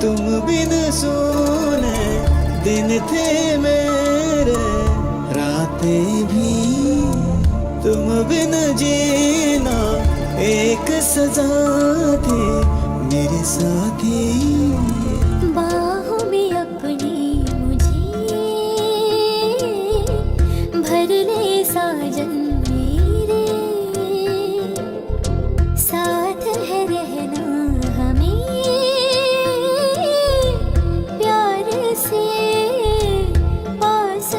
तुम बिन सोने दिन थे मेरे, रातें भी तुम बिन जीना एक सजा थी मेरे साथी। बाहों में अपनी मुझे भर ले साजन मेरे, साथ है रहना हमें प्यार से पास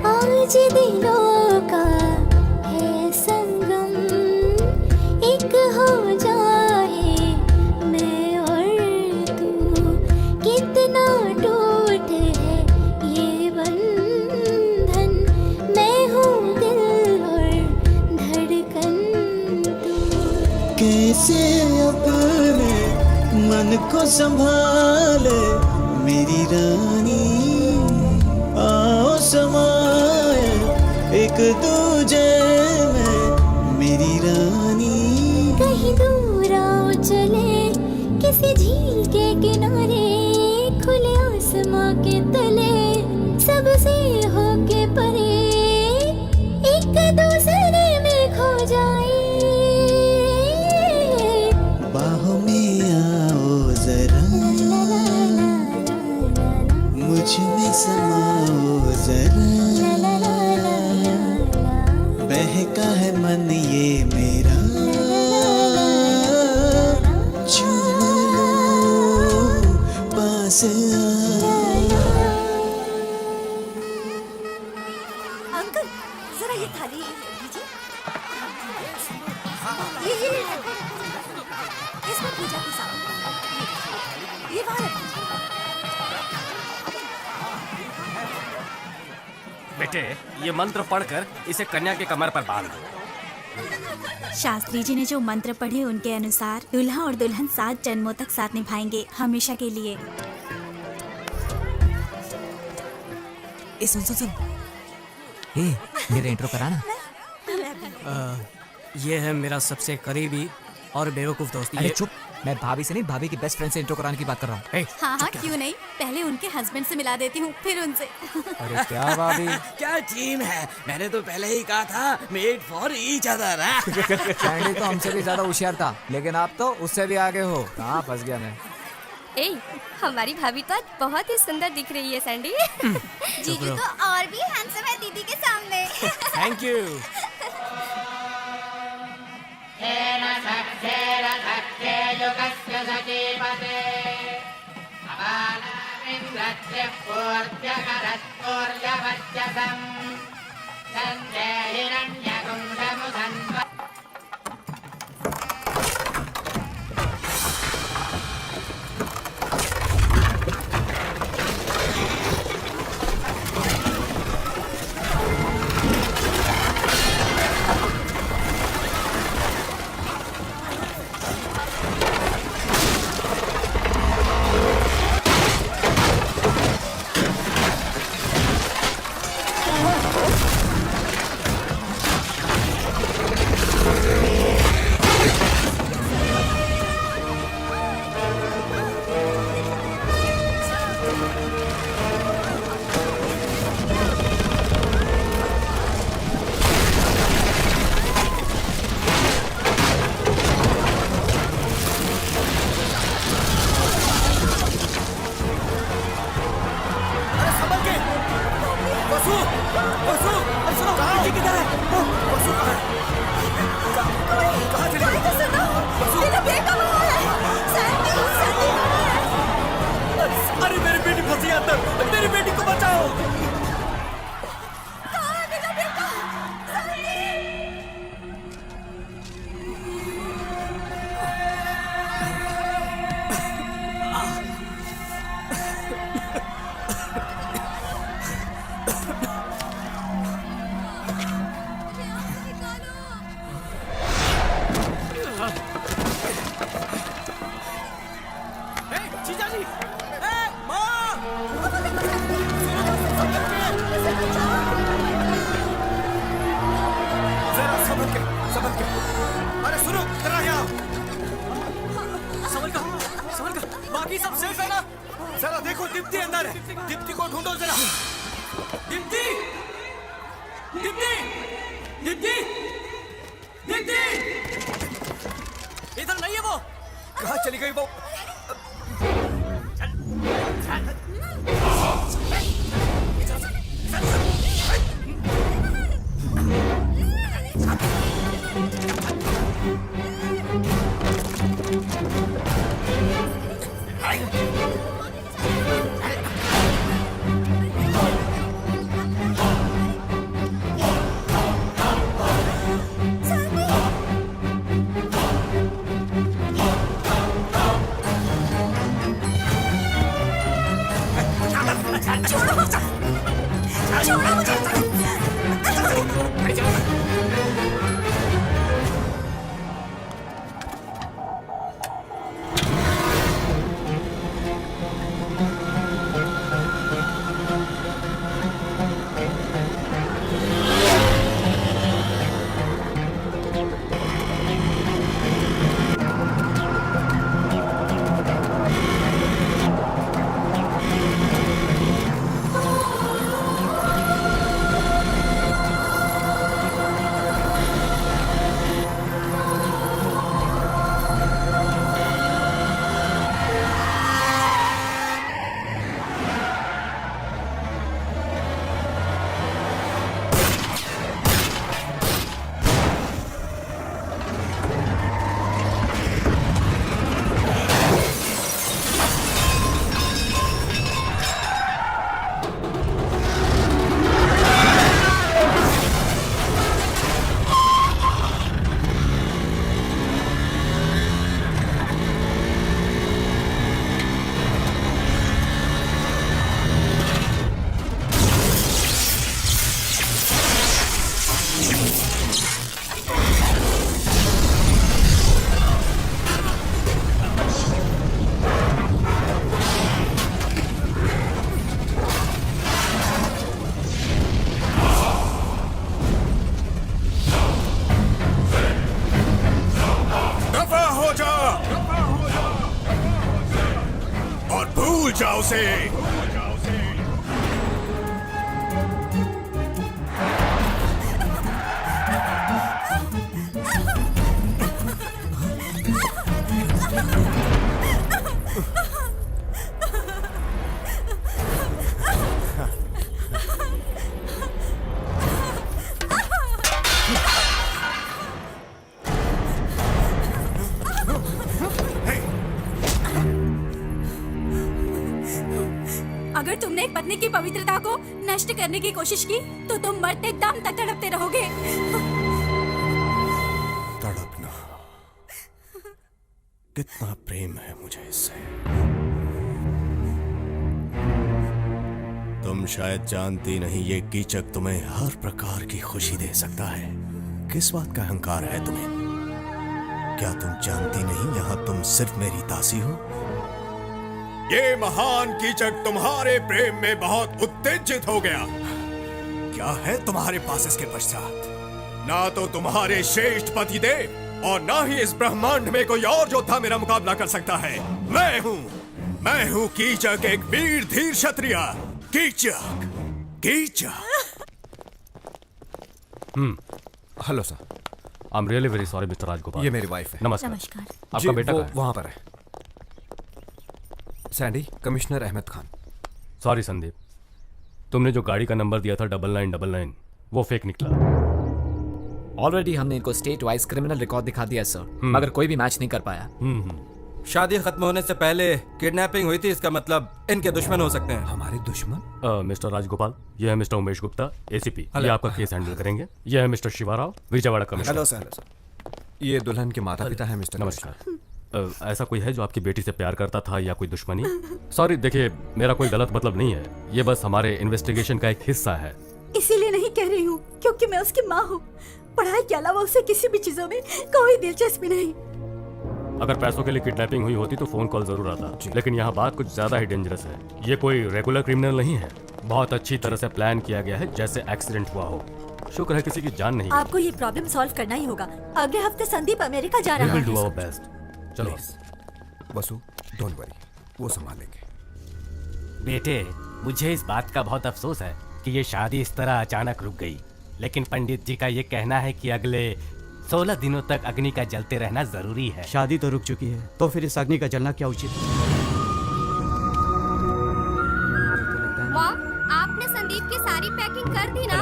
आज दिलों का है संगम, एक हो जाए मैं और तू, कितना टूट है ये बंधन, मैं हूँ दिल और धड़कन तू। कैसे अपने मन को संभाले मेरी रानी, आओ समाए एक दूजे में मेरी रानी। कहीं दूर आओ चले किसी झील के किनारे, खुले आसमां के तले सबसे होके परे, एक दूसरे में खो जाए। बाहों में आओ जरा, मुझ में समाओ जरा, बहका है मन ये मेरा, चूम लो पास अंकल जरा ये थाली लीजिए। ये इसमें पूजा की सामग्री, ये वहाँ रखिए। बेटे, ये मंत्र पढ़कर इसे कन्या के कमर पर बांध दो। शास्त्री जी ने जो मंत्र पढ़े उनके अनुसार दूल्हा और दुल्हन 7 जन्मों तक साथ निभाएंगे, हमेशा के लिए। सुन मेरा इंट्रो कराना। ये है मेरा सबसे करीबी और बेवकूफ दोस्त। अरे चुप, मैं भाभी से नहीं, भाभी की बेस्ट फ्रेंड से इंट्रो कराने की बात कर रहा हूँ। हाँ हाँ, क्यों नहीं, पहले उनके हस्बैंड से मिला देती हूँ, फिर उनसे। अरे क्या भाभी, क्या टीम है, मैंने तो पहले ही कहा था, made for each other. Sandy तो हमसे भी ज्यादा होशियार था, लेकिन आप तो उससे भी आगे हो। कहाँ फंस गया मैं। ए, हमारी भाभी तो आज बहुत ही सुंदर दिख रही है सैंडी। जीजू तो और भी हैंडसम है दीदी के सामने। Thank you. जीजा जी, माँ! जरा संभल के, संभल के। अरे सुनो, जरा यहाँ। संभल कर, बाकी सब सेफ है ना? जरा देखो, दीप्ति अंदर है। दीप्ति को ढूंढो जरा। दीप्ति! दीप्ति! दीप्ति! दीप्ति! इधर नहीं है वो। कहाँ चली गई वो? जाओ से। अगर तुमने एक पत्नी की पवित्रता को नष्ट करने की कोशिश की तो तुम मरते दम तक तड़पते रहोगे। तड़पना, कितना प्रेम है मुझे इससे। तुम शायद जानती नहीं, ये कीचक तुम्हें हर प्रकार की खुशी दे सकता है। किस बात का अहंकार है तुम्हें? क्या तुम जानती नहीं यहाँ तुम सिर्फ मेरी दासी हो? ये महान कीचक तुम्हारे प्रेम में बहुत उत्तेजित हो गया। क्या है तुम्हारे पास इसके पश्चात? ना तो तुम्हारे श्रेष्ठ पति देव और ना ही इस ब्रह्मांड में कोई और योद्धा मेरा मुकाबला कर सकता है। मैं हूँ कीचक, एक वीर धीर क्षत्रिय। Keechak, Keechak. Hello sir. I am really very sorry mister Rajagopal. ये मेरी वाइफ है। नमस्कार। आपका बेटा कहाँ है? वहां पर है। Sandy, commissioner Ahmed Khan. Sorry Sandeep, तुमने जो गाड़ी का नंबर दिया था 9999 वो फेक निकला। ऑलरेडी हमने इनको स्टेट वाइज क्रिमिनल रिकॉर्ड दिखा दिया सर, मगर कोई भी मैच नहीं कर पाया। शादी खत्म होने से पहले किडनैपिंग हुई थी, इसका मतलब इनके दुश्मन हो सकते हैं। हमारे दुश्मन? मिस्टर राजगोपाल, ये है मिस्टर उमेश गुप्ता, एसीपी। ये आपका केस हैंडल करेंगे। ये है mister Shivarao, Vijayawada commissioner. Hello sir. ये दुल्हन के माता पिता है मिस्टर। नमस्कार। ऐसा कोई है जो आपकी बेटी से प्यार करता था या कोई दुश्मनी? सॉरी, देखिए मेरा कोई गलत मतलब नहीं है, ये बस हमारे इन्वेस्टिगेशन का एक हिस्सा है। इसीलिए नहीं कह रही हूँ क्योंकि मैं उसकी माँ हूँ। पढ़ाई के अलावा उसे किसी भी चीजों में कोई दिलचस्पी नहीं। अगर पैसों के लिए किडनैपिंग हुई होती तो फोन कॉल जरूर आता, लेकिन यहाँ बात कुछ ज्यादा ही डेंजरस है। ये कोई रेगुलर क्रिमिनल नहीं है, बहुत अच्छी तरह से प्लान किया गया है, जैसे एक्सीडेंट हुआ हो। शुक्र है किसी की जान नहीं। आपको ये प्रॉब्लम सॉल्व करना ही होगा। अगले हफ्ते संदीप अमेरिका जा रहा है। Do our best. चलो वसु, डोंट वरी, वो संभालेंगे। बेटे, मुझे इस बात का बहुत अफसोस है कि ये शादी इस तरह अचानक रुक गई, लेकिन पंडित जी का ये कहना है कि अगले 16 दिनों तक अग्नि का जलते रहना जरूरी है। शादी तो रुक चुकी है, तो फिर इस अग्नि का जलना क्या उचित है? मॉम, आपने संदीप की सारी पैकिंग कर दी ना?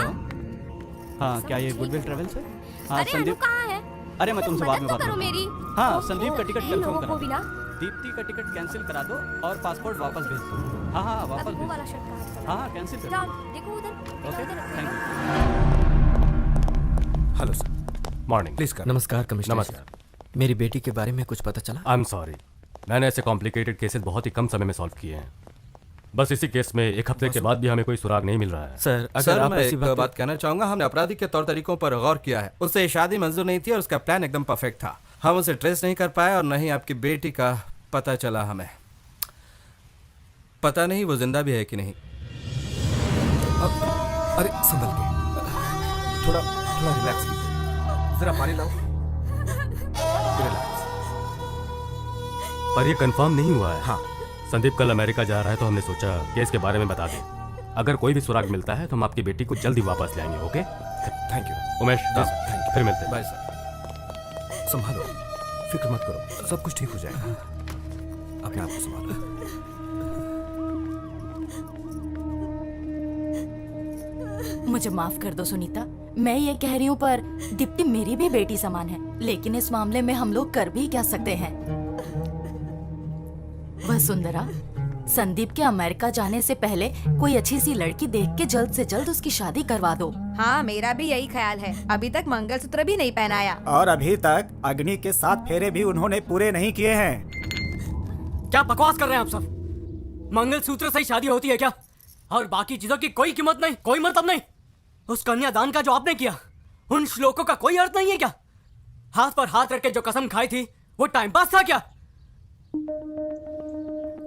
हाँ, क्या ये गुडविल ट्रेवल्स है? हाँ, अरे अनु कहाँ है? अरे मैं तुमसे बाद में बात करो करूंगा। मेरी। हाँ, संदीप का टिकट इन कंफर्म लोगों करा को भी ना। दीप्ति का टिकट कैंसिल करा दो और पासपोर्ट वापस भेज दो। हाँ हाँ, वापस अभी वो भेज वाला दो। शर्ट कहाँ है? हाँ, कैंसिल कर जाओ, दो। देखो उधर। Okay, thank hello sir. Morning. Please कर। नमस्कार कमिश्नर। नमस्कार। मेरी बेटी के बारे में कुछ पता चला? आई एम सॉरी, मैंने ऐसे कॉम्प्लिकेटेड केसेस बहुत ही कम समय में सॉल्व किए हैं। बस इसी केस में 1 हफ्ते के बाद भी हमें कोई सुराग नहीं मिल रहा है। सर, अगर सर, आप मैं ऐसी एक बात कहना चाहूंगा। हमने अपराधी के तौर तरीकों पर गौर किया है। उससे शादी मंजूर नहीं थी और उसका प्लान एकदम परफेक्ट था। हम उसे ट्रेस नहीं कर पाए और न ही आपकी बेटी का पता चला हमें। पता नहीं वो जिंदा भी है कि नहीं। अरे संभल के, थोड़ा थोड़ा रिलैक्स कीजिए। जरा पानी लाओ। रिलैक्स। पर ये कंफर्म नहीं हुआ है। हाँ, संदीप कल अमेरिका जा रहा है, तो हमने सोचा केस के बारे में बता दें। अगर कोई भी सुराग मिलता है तो हम आपकी बेटी को जल्दी वापस लाएंगे। Okay, thank you Umesh. Thank you. फिर मिलते हैं। Bye sir. संभालो, फिक्र मत करो, सब कुछ ठीक हो जाएगा। अपने आप को संभालो। मुझे माफ कर दो सुनीता, मैं ये कह रही हूँ पर दीप्ति मेरी भी बेटी समान है, लेकिन इस मामले में हम लोग कर भी क्या सकते हैं। वसुंधरा, संदीप के अमेरिका जाने से पहले कोई अच्छी सी लड़की देख के जल्द से जल्द उसकी शादी करवा दो। हाँ, मेरा भी यही ख्याल है। अभी तक मंगलसूत्र भी नहीं पहनाया और अभी तक अग्नि के 7 फेरे भी उन्होंने पूरे नहीं किए हैं। क्या बकवास कर रहे हैं आप सब? मंगलसूत्र से ही शादी होती है क्या? और बाकी चीजों की कोई कीमत नहीं, कोई मतलब नहीं? उस कन्यादान का जो आपने किया, उन श्लोकों का कोई अर्थ नहीं है क्या? हाथ पर हाथ रख के जो कसम खाई थी, वो टाइम पास था क्या?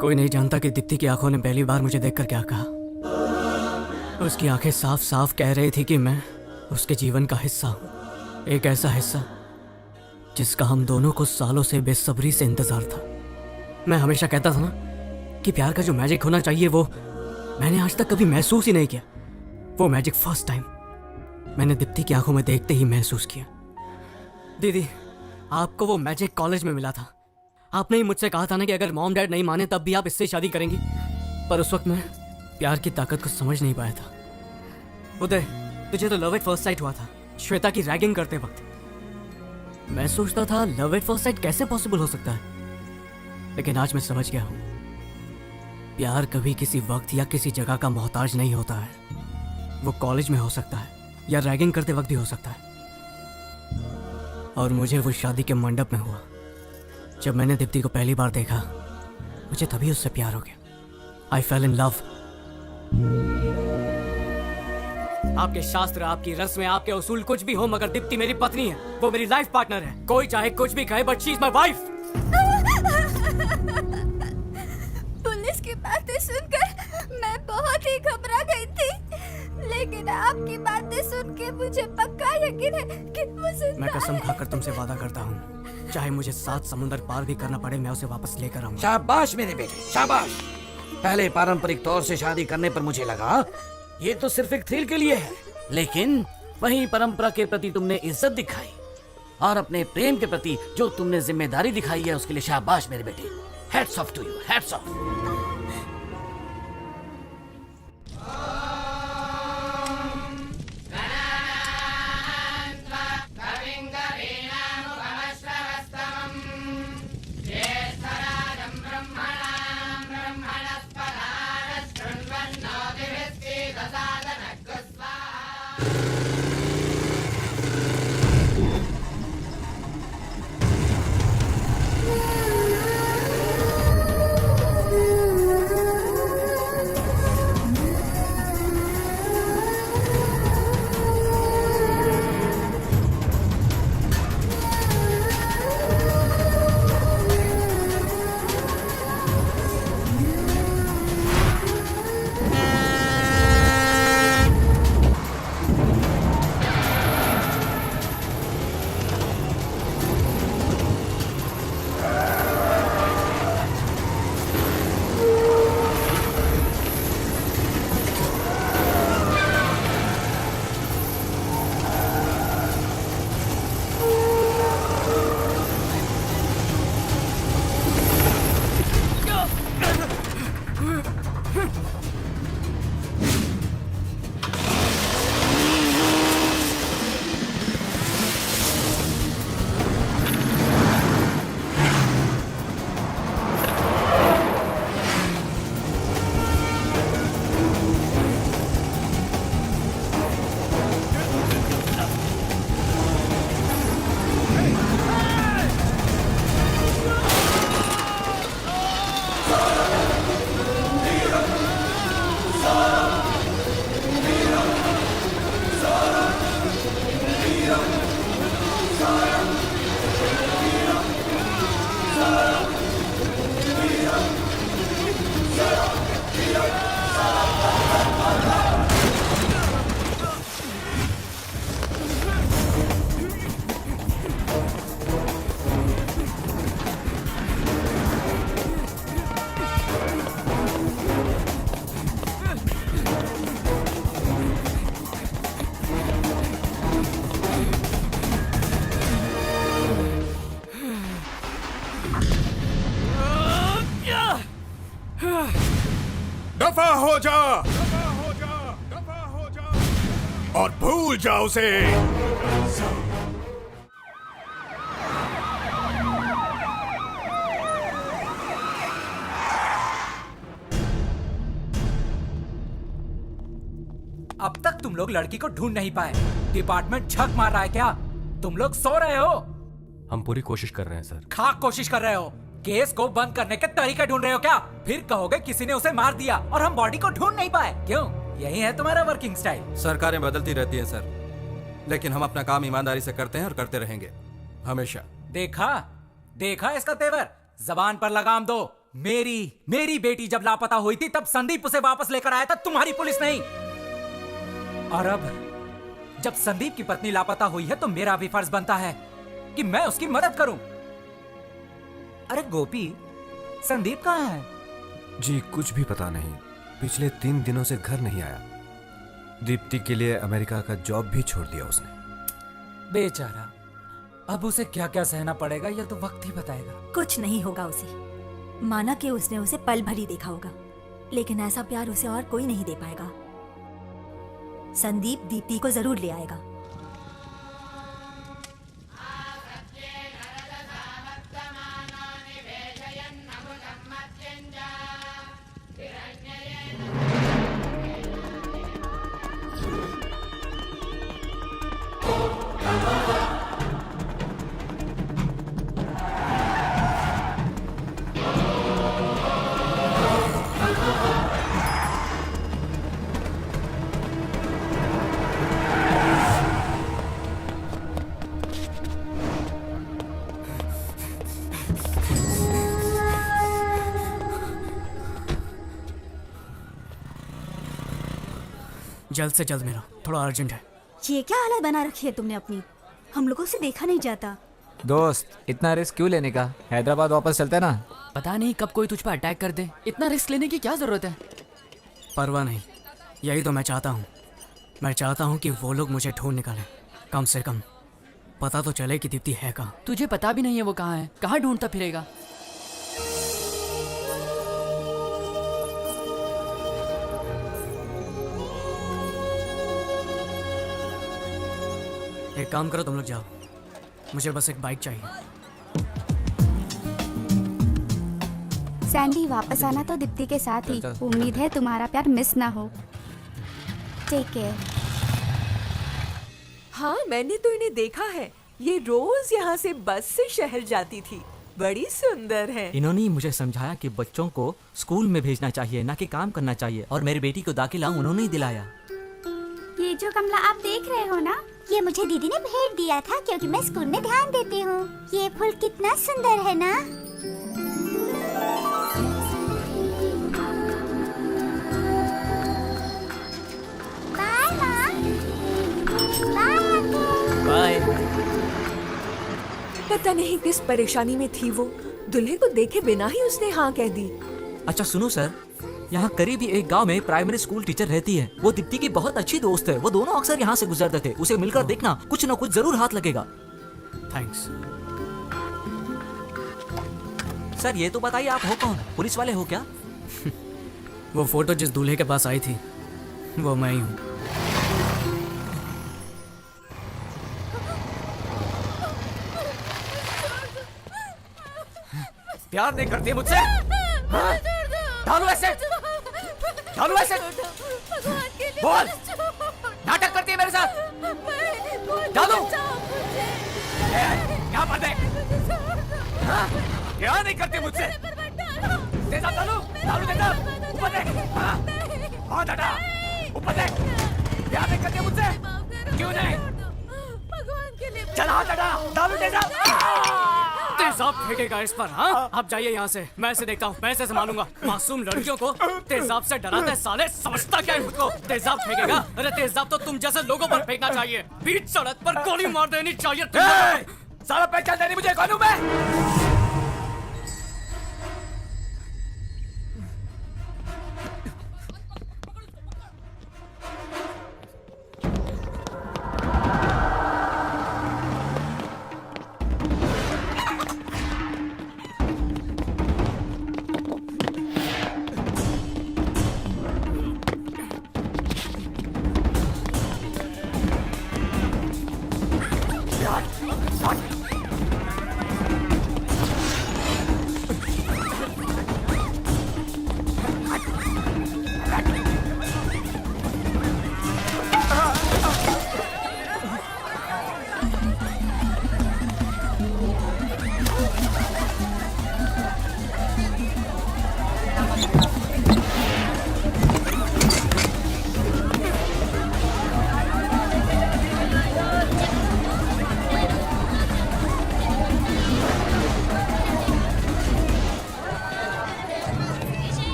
कोई नहीं जानता कि दीप्ति की आंखों ने पहली बार मुझे देखकर क्या कहा। उसकी आंखें साफ साफ कह रही थी कि मैं उसके जीवन का हिस्सा हूं, एक ऐसा हिस्सा जिसका हम दोनों को सालों से बेसब्री से इंतजार था। मैं हमेशा कहता था ना कि प्यार का जो मैजिक होना चाहिए वो मैंने आज तक कभी महसूस ही नहीं किया। वो मैजिक फर्स्ट टाइम मैंने दीप्ति की आंखों में देखते ही महसूस किया। दीदी, आपको वो मैजिक कॉलेज में मिला था। आपने ही मुझसे कहा था ना कि अगर मॉम डैड नहीं माने तब भी आप इससे शादी करेंगी। पर उस वक्त मैं प्यार की ताकत को समझ नहीं पाया था। उदय, तुझे तो लव एट फर्स्ट साइट हुआ था श्वेता की रैगिंग करते वक्त। मैं सोचता था लव एट फर्स्ट साइट कैसे पॉसिबल हो सकता है, लेकिन आज मैं समझ गया हूं, प्यार कभी किसी वक्त या किसी जगह का मोहताज नहीं होता है। वो कॉलेज में हो सकता है या रैगिंग करते वक्त भी हो सकता है। और मुझे वो शादी के मंडप में हुआ। जब मैंने दीप्ति को पहली बार देखा, मुझे तभी उससे प्यार हो गया। आई फेल इन लव। आपके शास्त्र, आपकी रस्में, आपके उसूल कुछ भी हो, मगर दीप्ति मेरी पत्नी है। वो मेरी लाइफ पार्टनर है। कोई चाहे कुछ भी कहे, but she is my wife. Police की बातें सुनकर मैं बहुत ही घबरा गई थी, लेकिन आपकी बातें सुन के मुझे पक्का यकीन है कि मुझे मैं कसम खाकर तुमसे वादा करता हूँ, चाहे मुझे 7 समुंदर पार भी करना पड़े, मैं उसे वापस लेकर आऊंगा। शाबाश मेरे बेटे, शाबाश। पहले पारंपरिक तौर से शादी करने पर मुझे लगा ये तो सिर्फ एक थ्रिल के लिए है, लेकिन वही परंपरा के प्रति तुमने इज्जत दिखाई और अपने प्रेम के प्रति जो तुमने जिम्मेदारी दिखाई है उसके लिए शाबाश मेरे बेटे। Hats off to you, hats off. दफा हो जा, दफा हो जा, दफा हो जा और भूल जा उसे। अब तक तुम लोग लड़की को ढूंढ नहीं पाए। डिपार्टमेंट झक मार रहा है क्या? तुम लोग सो रहे हो? हम पूरी कोशिश कर रहे हैं सर। खाक कोशिश कर रहे हो? केस को बंद करने के तरीके ढूंढ रहे हो क्या? फिर कहोगे किसी ने उसे मार दिया और हम बॉडी को ढूंढ नहीं पाए। क्यों? यही है तुम्हारा वर्किंग स्टाइल? सरकारें बदलती रहती हैं सर, लेकिन हम अपना काम ईमानदारी से करते हैं और करते रहेंगे हमेशा। देखा देखा इसका तेवर। जबान पर लगाम दो। मेरी बेटी जब लापता हुई थी तब संदीप उसे वापस लेकर आया था, तुम्हारी पुलिस नहीं। और अब जब संदीप की पत्नी लापता हुई है तो मेरा भी फर्ज बनता है कि मैं उसकी मदद करूं। अरे गोपी, संदीप कहाँ है? जी कुछ भी पता नहीं, पिछले 3 दिनों से घर नहीं आया। दीप्ति के लिए अमेरिका का जॉब भी छोड़ दिया उसने। बेचारा, अब उसे क्या क्या सहना पड़ेगा यह तो वक्त ही बताएगा। कुछ नहीं होगा उसे। माना कि उसने उसे पल भर ही देखा होगा, लेकिन ऐसा प्यार उसे और कोई नहीं दे पाएगा। संदीप दीप्ति को जरूर ले आएगा। जल्द से जल्द मेरा थोड़ा अर्जेंट है। ये क्या हालत बना रखी है तुमने अपनी? हम लोगों से देखा नहीं जाता। दोस्त इतना रिस्क क्यों लेने का? हैदराबाद वापस चलते ना। पता नहीं कब कोई तुझ पर अटैक कर दे। इतना रिस्क लेने की क्या जरूरत है? परवाह नहीं, यही तो मैं चाहता हूँ। मैं चाहता हूँ कि वो लोग मुझे ढूंढ निकालें। कम से कम पता तो चले कि दीप्ति है कहाँ। तुझे पता भी नहीं है वो कहाँ है। कहाँ ढूंढता फिरेगा? एक काम करो, तुम लोग जाओ, मुझे बस एक बाइक चाहिए। सैंडी, वापस आना तो दीप्ति के साथ ही। उम्मीद है तुम्हारा प्यार मिस ना हो। Take care. हाँ, मैंने तो इन्हें देखा है। ये रोज यहाँ से बस से शहर जाती थी। बड़ी सुंदर है। इन्होंने मुझे समझाया कि बच्चों को स्कूल में भेजना चाहिए, ना कि काम करना चाहिए, और मेरी बेटी को दाखिला उन्होंने ही दिलाया। ये जो कमला आप देख रहे हो ना, ये मुझे दीदी ने भेंट दिया था क्योंकि मैं स्कूल में ध्यान देती हूँ। ये फूल कितना सुंदर है ना? बाय माँ। बाय। पता नहीं किस परेशानी में थी वो। दूल्हे को देखे बिना ही उसने हाँ कह दी। अच्छा सुनो सर, यहाँ करीब ही एक गांव में प्राइमरी स्कूल टीचर रहती है। वो दीप्ति की बहुत अच्छी दोस्त है। वो दोनों अक्सर यहाँ से गुजरते थे। उसे मिलकर देखना, कुछ न कुछ जरूर हाथ लगेगा। थैंक्स। सर ये तो बताइए, आप हो कौन? पुलिस वाले हो क्या? वो फोटो जिस दूल्हे के पास आई थी वो मैं ही हूँ। प्यार नहीं करती मुझसे? हाँ? डालो ऐसे, डालो ऐसे। बोल, नाटक करती है मेरे साथ? डालो। क्या बात है? हाँ? प्यार नहीं करती मुझसे? तेजाब डालू डालू तेजाब ऊपर देख हाँ दादा ऊपर देख प्यार नहीं करती मुझसे क्यों नहीं चल हाँ दादा डालू तेजाब तेजाब फेंकेगा इस पर? हाँ आप जाइए यहाँ से, मैं इसे देखता हूँ, मैं इसे संभालूंगा। मासूम लड़कियों को तेजाब से डराते साले, समझता क्या है खुद को? तेजाब फेंकेगा? अरे तेजाब तो तुम जैसे लोगों पर फेंकना चाहिए, बीच सड़क पर गोली मार देनी चाहिए। साला पहचान देनी मुझे कौन हूँ मैं?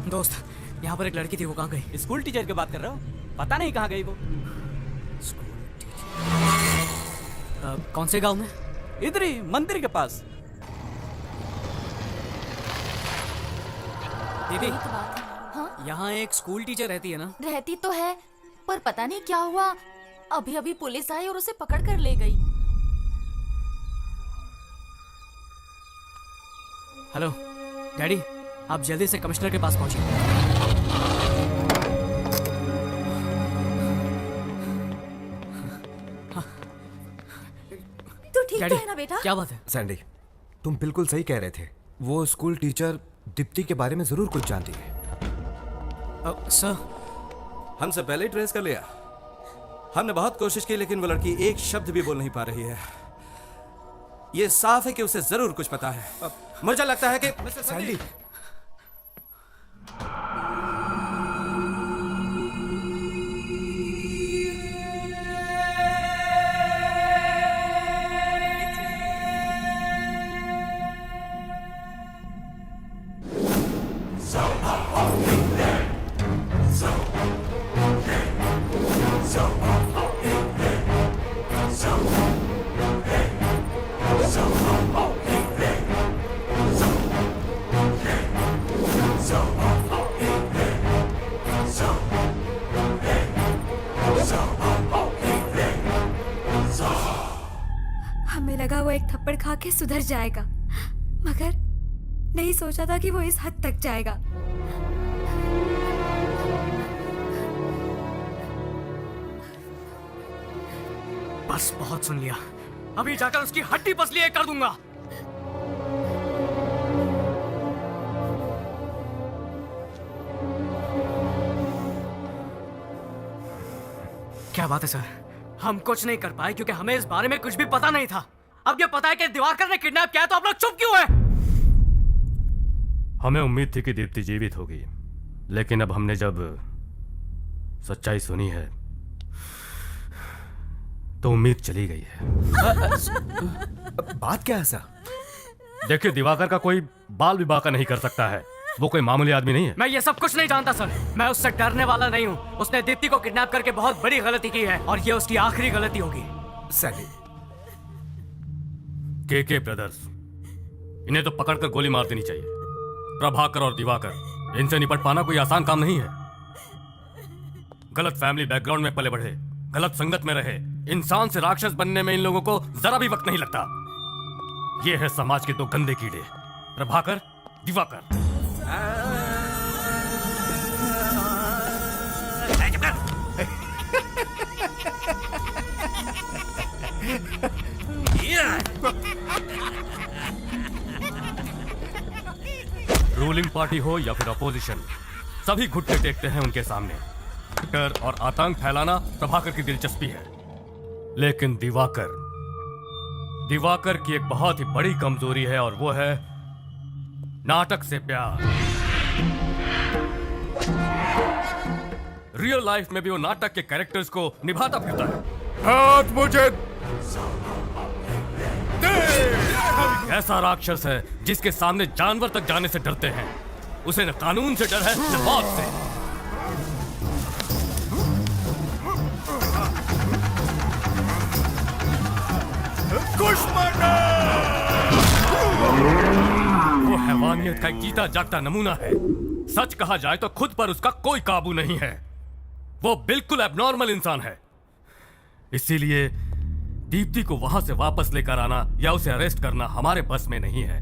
दोस्त, यहाँ पर एक लड़की थी, वो कहाँ गई? स्कूल टीचर की बात कर रहे हो? पता नहीं कहाँ गई वो। कौन से गांव में? इधर ही मंदिर के पास। दीदी, हाँ? यहाँ एक स्कूल टीचर रहती है ना? रहती तो है, पर पता नहीं क्या हुआ, अभी अभी पुलिस आई और उसे पकड़ कर ले गई। हेलो डैडी, आप जल्दी से कमिश्नर के पास पहुंचिए। तू ठीक तो है ना बेटा? क्या बात है? सैंडी, तुम बिल्कुल सही कह रहे थे। वो स्कूल टीचर दीप्ति के बारे में जरूर कुछ जानती है। सर, हमसे पहले ही ट्रेस कर लिया। हमने बहुत कोशिश की लेकिन वो लड़की एक शब्द भी बोल नहीं पा रही है। ये साफ है कि उसे जरूर कुछ पता है। मुझे लगता है कि सैंडी, हमें लगा वो एक थप्पड़ खा के सुधर जाएगा, मगर नहीं सोचा था कि वो इस हद तक जाएगा। बस बहुत सुन लिया, अभी जाकर उसकी हड्डी पसली एक कर दूंगा। क्या बात है सर? हम कुछ नहीं कर पाए क्योंकि हमें इस बारे में कुछ भी पता नहीं था। अब ये पता है कि दिवाकर ने किडनैप किया, तो आप लोग चुप क्यों हैं? हमें उम्मीद थी कि दीप्ति जीवित होगी, लेकिन अब हमने जब सच्चाई सुनी है तो उम्मीद चली गई है। बात क्या है सर? देखिए, दिवाकर का कोई बाल विवाह का नहीं कर सकता है। वो कोई मामूली आदमी नहीं है। मैं ये सब कुछ नहीं जानता सर, मैं उससे डरने वाला नहीं हूँ। उसने दीप्ति को किडनैप करके बहुत बड़ी गलती की है और ये उसकी आखिरी गलती होगी। सैंडी, के ब्रदर्स, इन्हें तो पकड़कर गोली मार देनी चाहिए। प्रभाकर और दिवाकर, इनसे निपट पाना कोई आसान काम नहीं है। गलत फैमिली बैकग्राउंड में पले बढ़े, गलत संगत में रहे, इंसान से राक्षस बनने में इन लोगों को जरा भी वक्त नहीं लगता। ये है समाज के दो गंदे कीड़े, प्रभाकर, दिवाकर। रूलिंग पार्टी हो या फिर अपोजिशन, सभी घुटने टेकते हैं उनके सामने। डर और आतंक फैलाना प्रभाकर की दिलचस्पी है, लेकिन दिवाकर की एक बहुत ही बड़ी कमजोरी है और वो है नाटक से प्यार। रियल लाइफ में भी वो नाटक के कैरेक्टर्स को निभाता फिरता है। हाथ मुझे ऐसा राक्षस है जिसके सामने जानवर तक जाने से डरते हैं। उसे न कानून से डर है न मौत से। वो हैवानियत का एक जीता जागता नमूना है। सच कहा जाए तो खुद पर उसका कोई काबू नहीं है। वो बिल्कुल एबनॉर्मल इंसान है। इसीलिए दीप्ति को वहां से वापस लेकर आना या उसे अरेस्ट करना हमारे बस में नहीं है।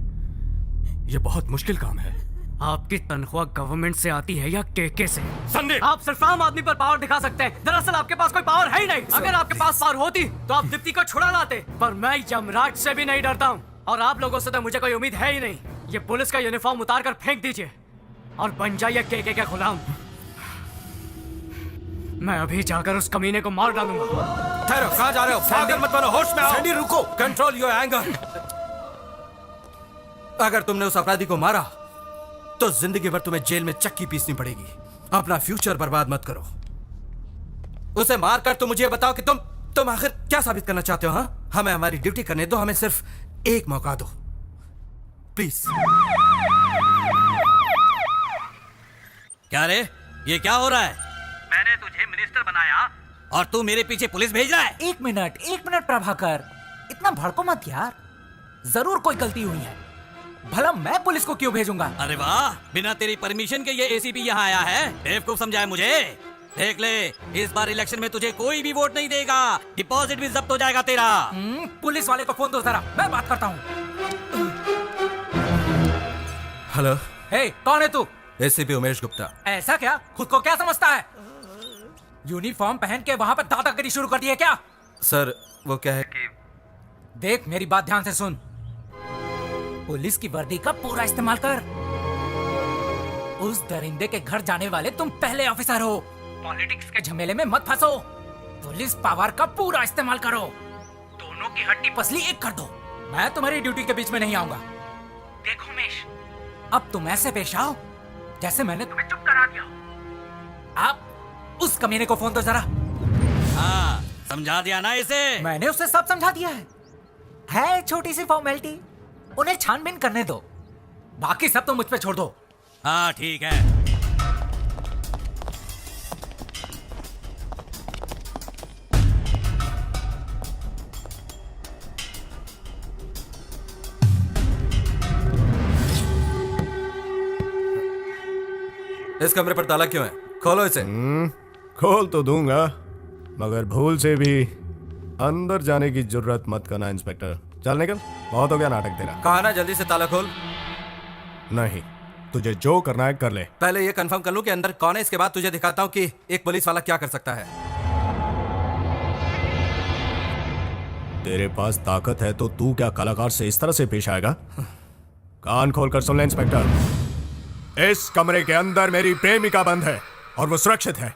यह बहुत मुश्किल काम है। आपकी तनख्वाह गवर्नमेंट से आती है या केके से? संदीप, आप सिर्फ आम आदमी पर पावर दिखा सकते हैं। दरअसल आपके पास कोई पावर है ही नहीं। अगर आपके पास पावर होती तो आप दीप्ति को छुड़ा लाते। पर मैं यमराज से भी नहीं डरता हूँ, और आप लोगों से तो मुझे कोई उम्मीद है ही नहीं। ये पुलिस का यूनिफॉर्म उतार कर फेंक दीजिए और बन जाइए केके का गुलाम। मैं अभी जाकर उस कमीने को मार डालूंगा। ठहरो, कहाँ जा रहे हो? पागल मत बनो, होश में आओ। सैंडी रुको, कंट्रोल योर एंगर। अगर तुमने उस अपराधी को मारा तो जिंदगी भर तुम्हें जेल में चक्की पीसनी पड़ेगी। अपना फ्यूचर बर्बाद मत करो। उसे मारकर तुम मुझे बताओ कि तुम आखिर क्या साबित करना चाहते हो? हाँ, हमें हमारी ड्यूटी करने दो। हमें सिर्फ एक मौका दो प्लीज। क्या रे, ये क्या हो रहा है? मैंने तुझे मिनिस्टर बनाया और तू मेरे पीछे पुलिस भेज रहा है? एक मिनट प्रभाकर, इतना भड़को मत यार। जरूर कोई गलती हुई है। भला मैं पुलिस को क्यों भेजूंगा? अरे वाह, बिना तेरी परमिशन के ये एसीपी यहाँ आया है। बेवकूफ समझाए मुझे। देख ले, इस बार इलेक्शन में तुझे कोई भी वोट नहीं देगा। डिपॉजिट भी जब्त हो जाएगा तेरा। पुलिस वाले को फोन दो जरा, मैं बात करता हूँ। हेलो। हे, कौन है तू? एसीपी उमेश गुप्ता। ऐसा क्या? खुद को क्या समझता है? यूनिफॉर्म पहन के वहां पर दादागिरी शुरू कर दी है क्या? सर, वो क्या है कि देख, मेरी बात ध्यान से सुन। पुलिस की वर्दी का पूरा इस्तेमाल कर। उस दरिंदे के घर जाने वाले तुम पहले ऑफिसर हो। पॉलिटिक्स के झमेले में मत फंसो। पुलिस पावर का पूरा इस्तेमाल करो। दोनों की हड्डी पसली एक कर दो। मैं तुम्हारी ड्यूटी के बीच में नहीं आऊंगा। देखो उमेश, अब तुम ऐसे पेश आओ जैसे मैंने तुम्हें चुप करा दिया। आप उस कमीने को फोन दो जरा। हाँ, समझा दिया ना इसे? मैंने उसे सब समझा दिया है छोटी सी फॉर्मेलिटी। उन्हें छानबीन करने दो, बाकी सब तो मुझ पे छोड़ दो। हाँ ठीक है। इस कमरे पर ताला क्यों है? खोलो इसे। खोल तो दूंगा, मगर भूल से भी अंदर जाने की जुर्रत मत करना इंस्पेक्टर। चल निकल, बहुत हो गया नाटक तेरा। कहा ना जल्दी से ताला खोल। नहीं, तुझे जो करना है कर ले। पहले ये कंफर्म कर लूं कि अंदर कौन है, इसके बाद तुझे दिखाता हूं कि एक पुलिस वाला क्या कर सकता है। तेरे पास ताकत है तो तू क्या कलाकार से इस तरह से पेश आएगा? कान खोलकर सुन ले इंस्पेक्टर, इस कमरे के अंदर मेरी प्रेमिका बंद है और वो सुरक्षित है।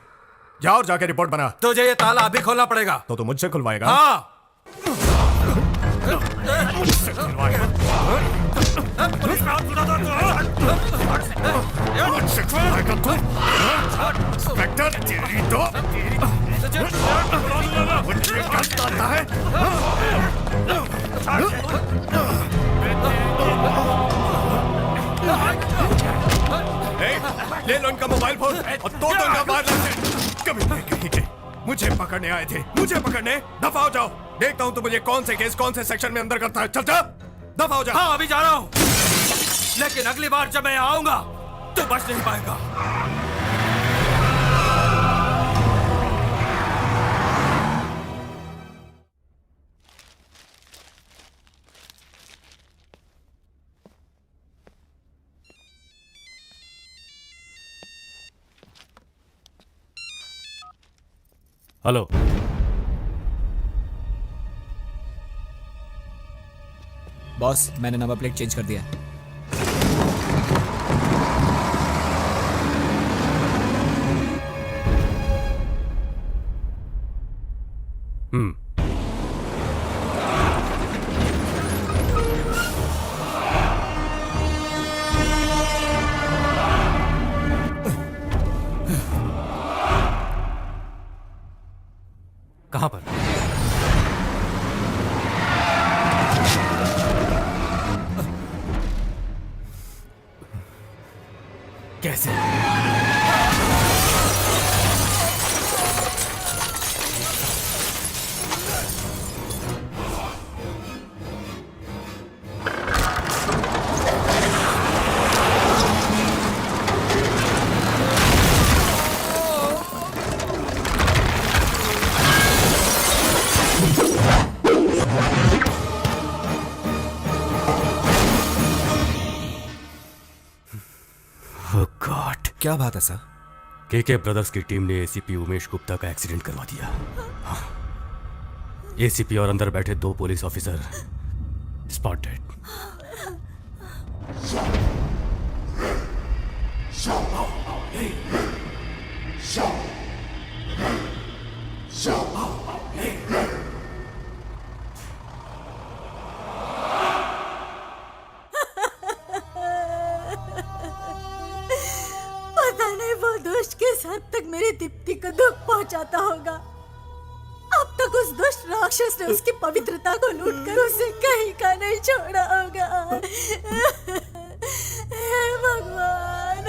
जाओ और जाके रिपोर्ट बना। तुझे ये ताला अभी खोलना पड़ेगा। तो तू मुझसे खुलवाएगा? हाँ। इंस्पेक्टर, तेरी तो मुझे गलत आता है। ले लो इनका मोबाइल फोन और दो डंडा मार लेते। कभी नहीं कहीं के मुझे पकड़ने आए थे, मुझे पकड़ने। दफा हो जाओ, देखता हूं तो मुझे कौन से केस कौन से सेक्शन में अंदर करता है। चल जा, दफा हो जा। हाँ, अभी जा रहा हूं, लेकिन अगली बार जब मैं आऊंगा तो बच नहीं पाएगा। हेलो, बॉस, मैंने नंबर प्लेट चेंज कर दिया है। कहां पर? कैसे? क्या बात है सर? केके ब्रदर्स की टीम ने एसीपी उमेश गुप्ता का एक्सीडेंट करवा दिया। हाँ। एसीपी और अंदर बैठे 2 पुलिस ऑफिसर स्पॉट डेड। पता नहीं वो दुष्ट किस हद तक मेरी दीप्ति को दुख पहुंचाता होगा। अब तक उस दुष्ट राक्षस ने उसकी पवित्रता को लूटकर उसे कहीं का नहीं छोड़ा होगा। हे भगवान।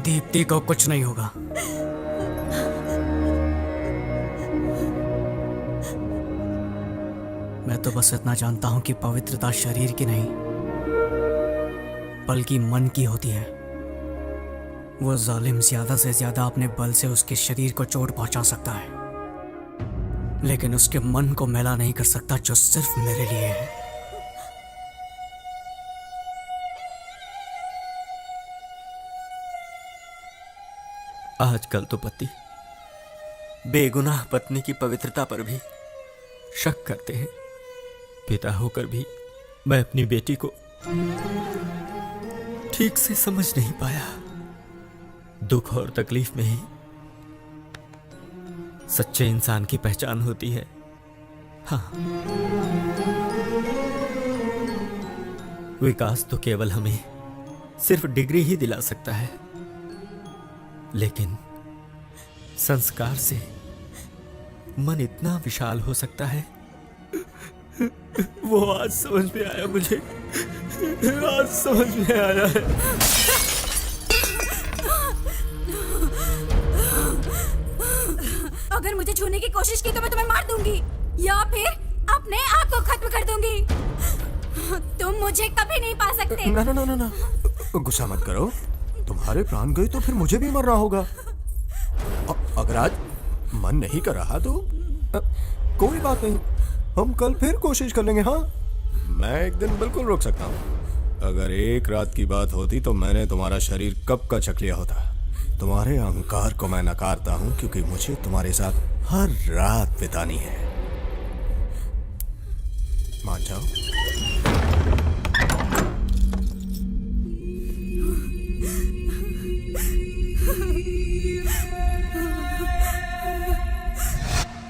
दीप्ति को कुछ नहीं होगा। मैं तो बस इतना जानता हूं कि पवित्रता शरीर की नहीं बल्कि मन की होती है। वो जालिम ज्यादा से ज्यादा अपने बल से उसके शरीर को चोट पहुंचा सकता है, लेकिन उसके मन को मैला नहीं कर सकता, जो सिर्फ मेरे लिए है। आजकल तो पति बेगुनाह पत्नी की पवित्रता पर भी शक करते हैं। पिता होकर भी मैं अपनी बेटी को ठीक से समझ नहीं पाया। दुख और तकलीफ में ही सच्चे इंसान की पहचान होती है। हाँ, विकास तो केवल हमें सिर्फ डिग्री ही दिला सकता है, लेकिन संस्कार से मन इतना विशाल हो सकता है। वो आज समझ में आया मुझे, आज समझ में आया है। अगर मुझे छूने की कोशिश की तो मैं तुम्हें मार दूंगी या फिर अपने आप को खत्म कर दूंगी। तुम मुझे कभी नहीं पा सकते। ना ना ना ना ना, गुस्सा मत करो। तुम्हारे प्राण गए तो फिर मुझे भी मरना होगा। अगर आज मन नहीं कर रहा तो कोई बात नहीं, हम कल फिर कोशिश कर लेंगे। हाँ, मैं एक दिन बिल्कुल रुक सकता हूँ। अगर एक रात की बात होती तो मैंने तुम्हारा शरीर कब का चख लिया होता। तुम्हारे अहंकार को मैं नकारता हूँ क्योंकि मुझे तुम्हारे साथ हर रात बितानी है। मान जाओ।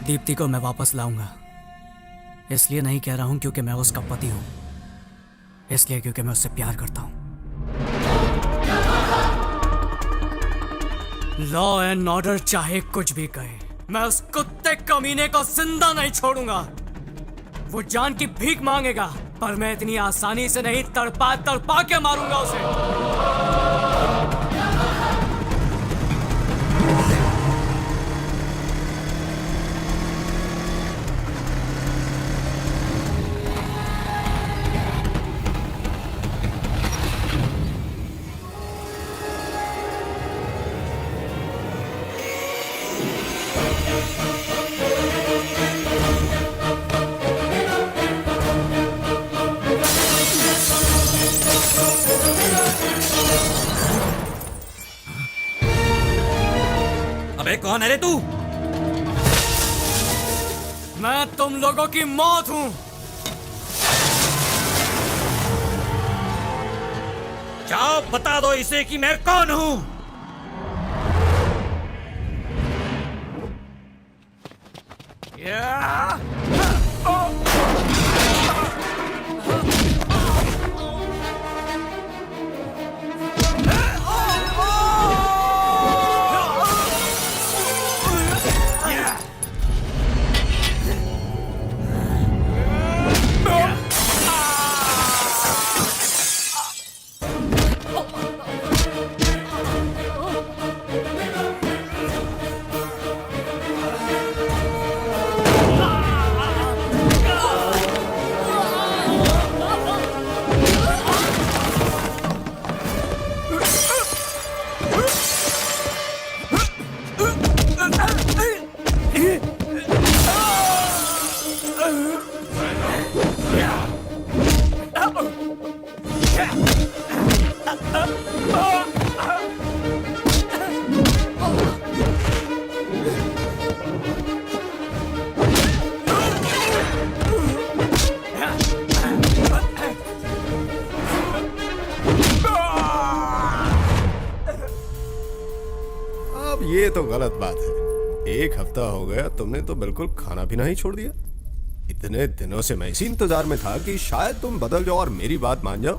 दीप्ति को मैं वापस लाऊंगा। इसलिए नहीं कह रहा हूं क्योंकि मैं उसका पति हूं, इसलिए क्योंकि मैं उससे प्यार करता हूं। लॉ एंड ऑर्डर चाहे कुछ भी कहे, मैं उस कुत्ते कमीने को जिंदा नहीं छोड़ूंगा। वो जान की भीख मांगेगा, पर मैं इतनी आसानी से नहीं, तड़पा तड़पा के मारूंगा उसे। अबे कौन है रे तू? मैं तुम लोगों की मौत हूं। जाओ बता दो इसे कि मैं कौन हूं। अब ये तो गलत बात है। एक हफ्ता हो गया तुमने तो बिल्कुल खाना पीना ही छोड़ दिया। इतने दिनों से मैं इसी इंतजार में था कि शायद तुम बदल जाओ और मेरी बात मान जाओ,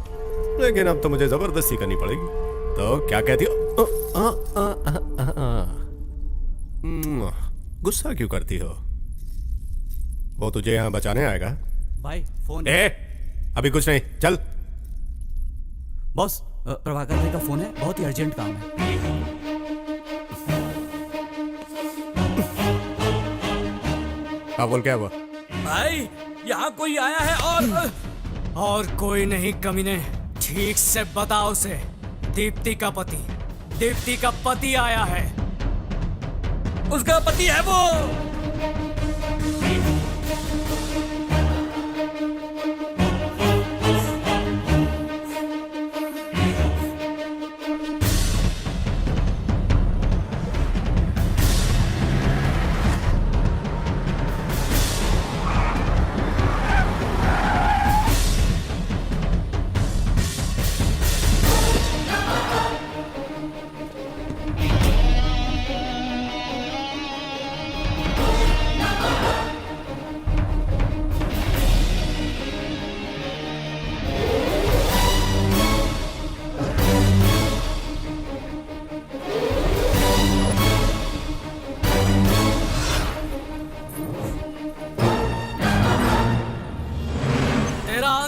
लेकिन अब तो मुझे जबरदस्ती करनी पड़ेगी। तो क्या कहती हो? गुस्सा क्यों करती हो? वो तुझे यहाँ बचाने आएगा? भाई फोन। अभी कुछ नहीं, चल। बॉस, प्रभाकर भाई का फोन है, बहुत ही अर्जेंट काम है। हाँ बोल, क्या हुआ? भाई यहाँ कोई आया है और कोई नहीं कमीने। ठीक से बताओ उसे। दीप्ति का पति आया है। उसका पति है वो।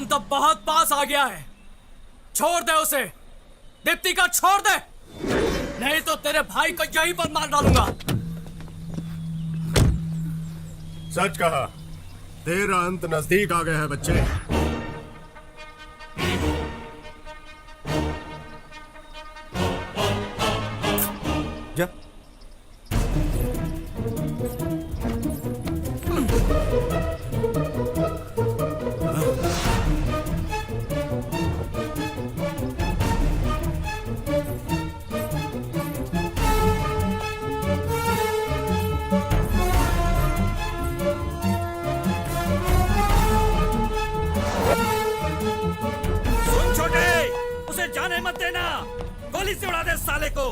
तो बहुत पास आ गया है। छोड़ दे उसे। दीप्ति का छोड़ दे, नहीं तो तेरे भाई को यहीं पर मार डालूंगा। सच कहा, तेरा अंत नजदीक आ गया है बच्चे। जा। जाने मत देना, गोली से उड़ा दे साले को।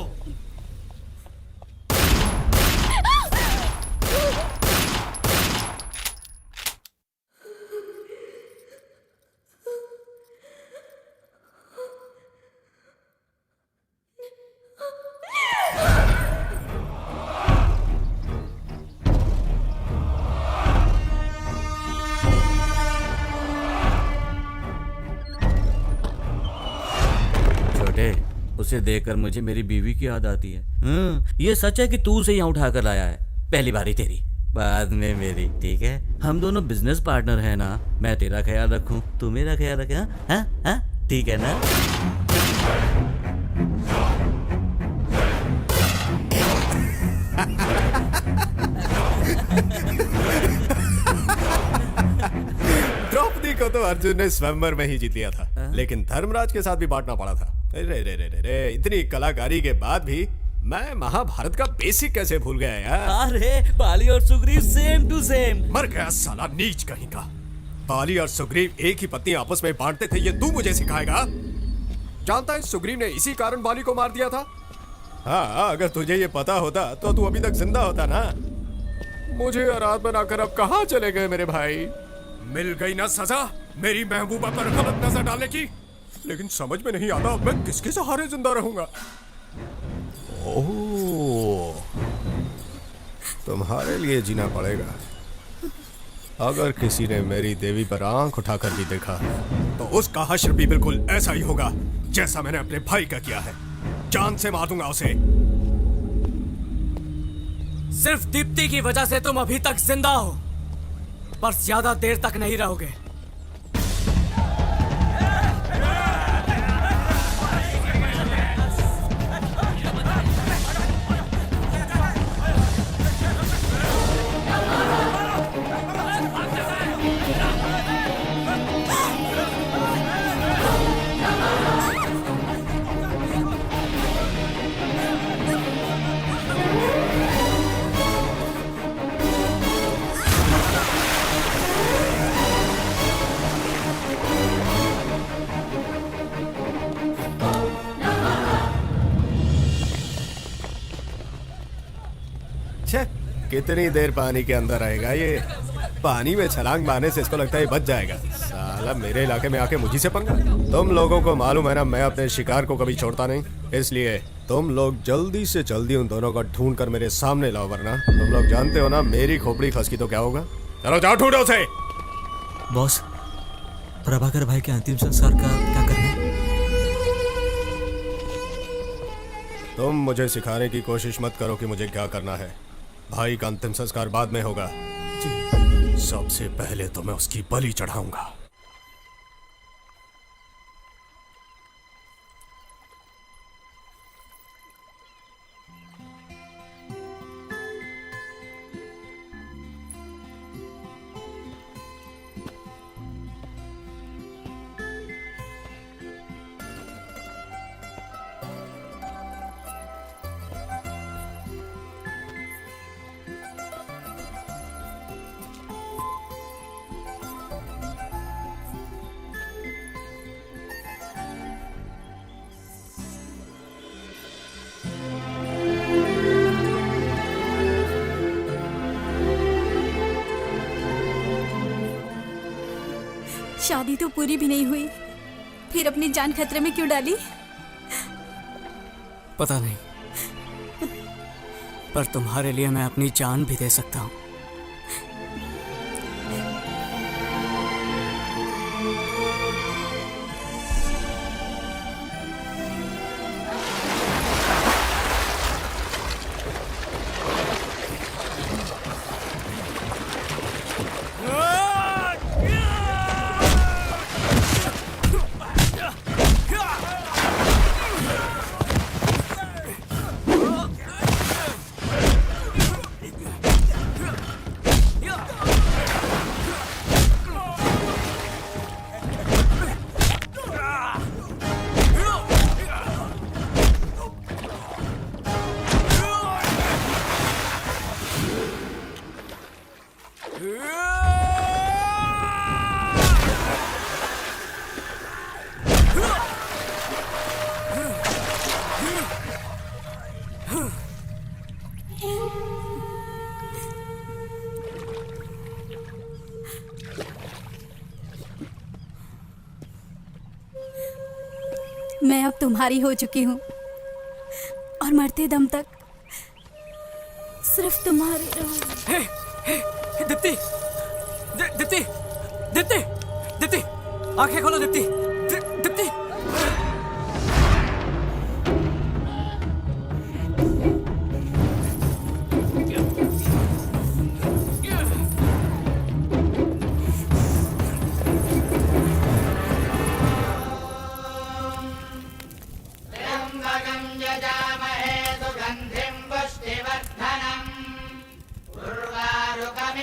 उसे देखकर मुझे मेरी बीवी की याद आती है। ये सच है कि तू उसे यहाँ उठा कर लाया है? पहली बारी तेरी, बाद में मेरी, ठीक है? हम दोनों बिजनेस पार्टनर हैं ना। मैं तेरा ख्याल रखूं, तू मेरा ख्याल रखे। हाँ, ठीक है ना? द्रौपदी को तो अर्जुन ने स्वयंवर में ही जीत लिया था, लेकिन धर्मराज के साथ भी बांटना पड़ा था। रे रे रे रे रे, इतनी कलाकारी के बाद भी मैं महाभारत का बेसिक कैसे भूल गया यार? अरे बाली और सुग्रीव सेम टू सेम। मर गया साला नीच कहीं का। बाली और सुग्रीव एक ही पत्नी आपस में बांटते थे, ये तू मुझे सिखाएगा? जानता है सुग्रीव ने इसी कारण बाली को मार दिया था। हाँ, अगर तुझे ये पता होता तो तू अभी तक जिंदा होता ना। मुझे आराध बनाकर अब कहाँ चले गए मेरे भाई? मिल गई ना सजा मेरी महबूबा पर गलत नजर डालने की। लेकिन समझ में नहीं आता मैं किसके सहारे जिंदा रहूंगा। ओह, तुम्हारे लिए जीना पड़ेगा। अगर किसी ने मेरी देवी पर आंख उठाकर भी देखा तो उसका हश्र भी बिल्कुल ऐसा ही होगा जैसा मैंने अपने भाई का किया है। जान से मार दूंगा उसे। सिर्फ दीप्ति की वजह से तुम अभी तक जिंदा हो, पर ज्यादा देर तक नहीं रहोगे। कितनी देर पानी के अंदर रहेगा ये? पानी में छलांग मारने से इसको लगता है बच जाएगा। साला मेरे इलाके में आके मुझी से पंगा। तुम लोगों को मालूम है ना, मैं अपने शिकार को कभी छोड़ता नहीं। इसलिए तुम लोग जल्दी से जल्दी उन दोनों को ढूंढ कर मेरे सामने लाओ, वरना तुम लोग जानते हो ना मेरी खोपड़ी खसकी तो क्या होगा। चलो जाओ ढूंढो उसे। बॉस, प्रभाकर भाई के अंतिम संस्कार का क्या करना है? तुम मुझे सिखाने की कोशिश मत करो कि मुझे क्या करना है। भाई का अंतिम संस्कार बाद में होगा। सबसे पहले तो मैं उसकी बलि चढ़ाऊंगा। शादी तो पूरी भी नहीं हुई, फिर अपनी जान खतरे में क्यों डाली? पता नहीं, पर तुम्हारे लिए मैं अपनी जान भी दे सकता हूँ। मैं अब तुम्हारी हो चुकी हूँ और मरते दम तक सिर्फ तुम्हारी रहूंगी। दीप्ति, दीप्ति, दीप्ति, दीप्ति, आंखें खोलो दीप्ति, दीप्ति।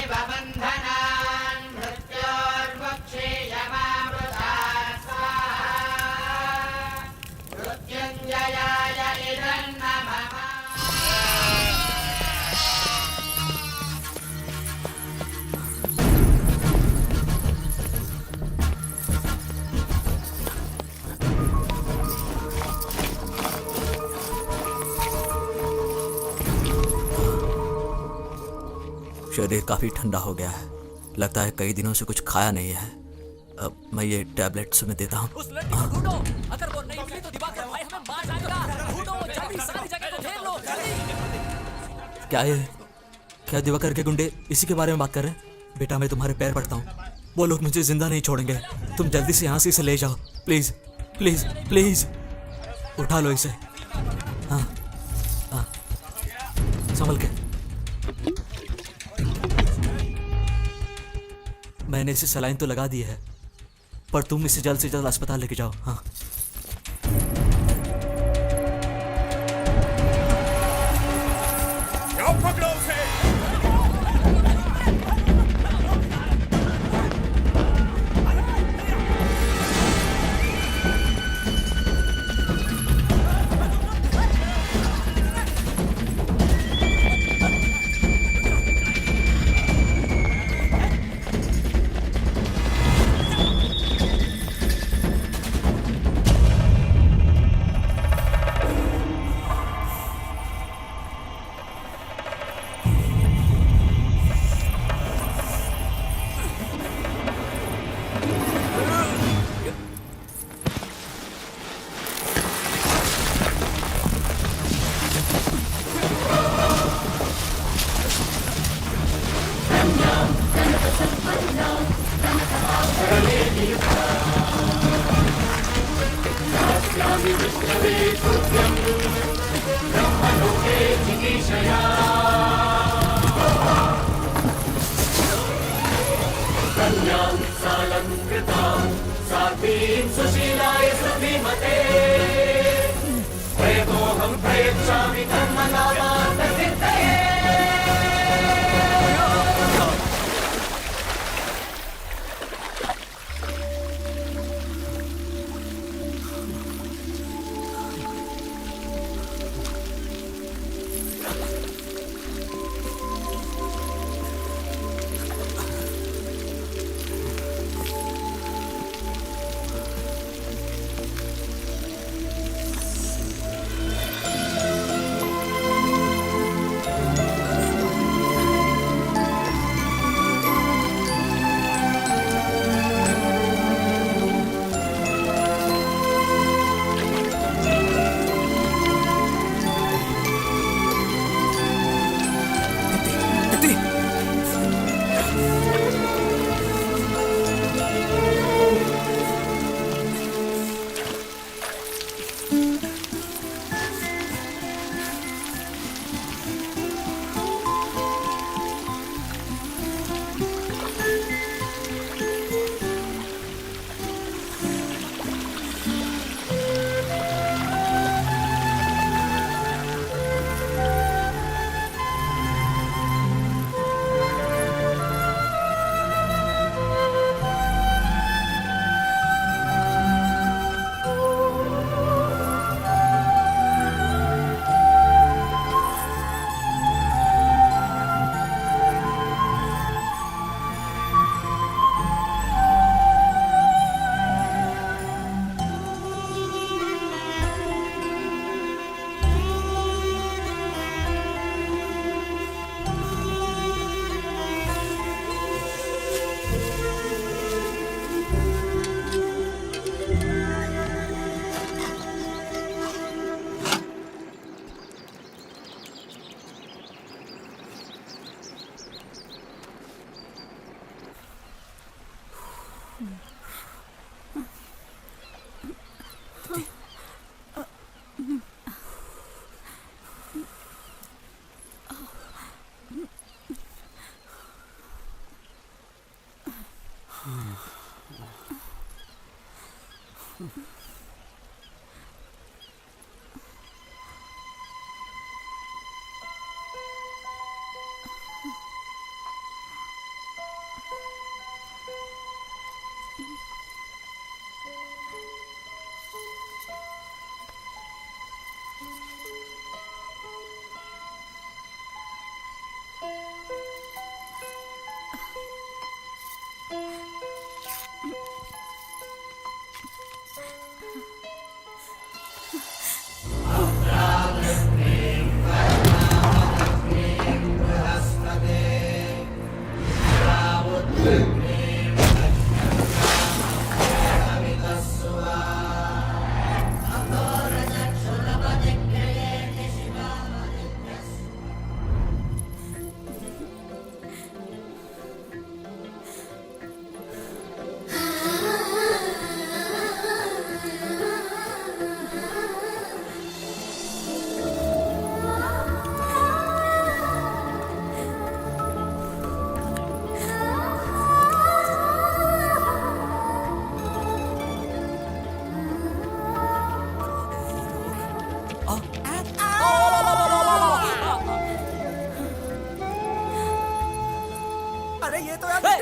बंधनान् मृत्योर्मुक्षीयमामृतात् शरीर काफ़ी ठंडा हो गया है, लगता है कई दिनों से कुछ खाया नहीं है। अब मैं ये टैबलेट तुम्हें देता हूँ। उस लड़की को ढूंढो, अगर वो नहीं मिली तो दिवाकर भाई हमें मार जाएगा। ढूंढो जल्दी, सारी जगह को घेर लो जल्दी। क्या ये, क्या दिवाकर के गुंडे इसी के बारे में बात कर रहे हैं? बेटा मैं तुम्हारे पैर पड़ता हूँ, वो लोग मुझे जिंदा नहीं छोड़ेंगे। तुम जल्दी से यहाँ से इसे ले जाओ, प्लीज प्लीज प्लीज। उठा लो इसे। हाँ हाँ, संभल के। मैंने इसे सलाइन तो लगा दी है, पर तुम इसे जल्द से जल्द अस्पताल लेके जाओ। हाँ पकड़ो उसे।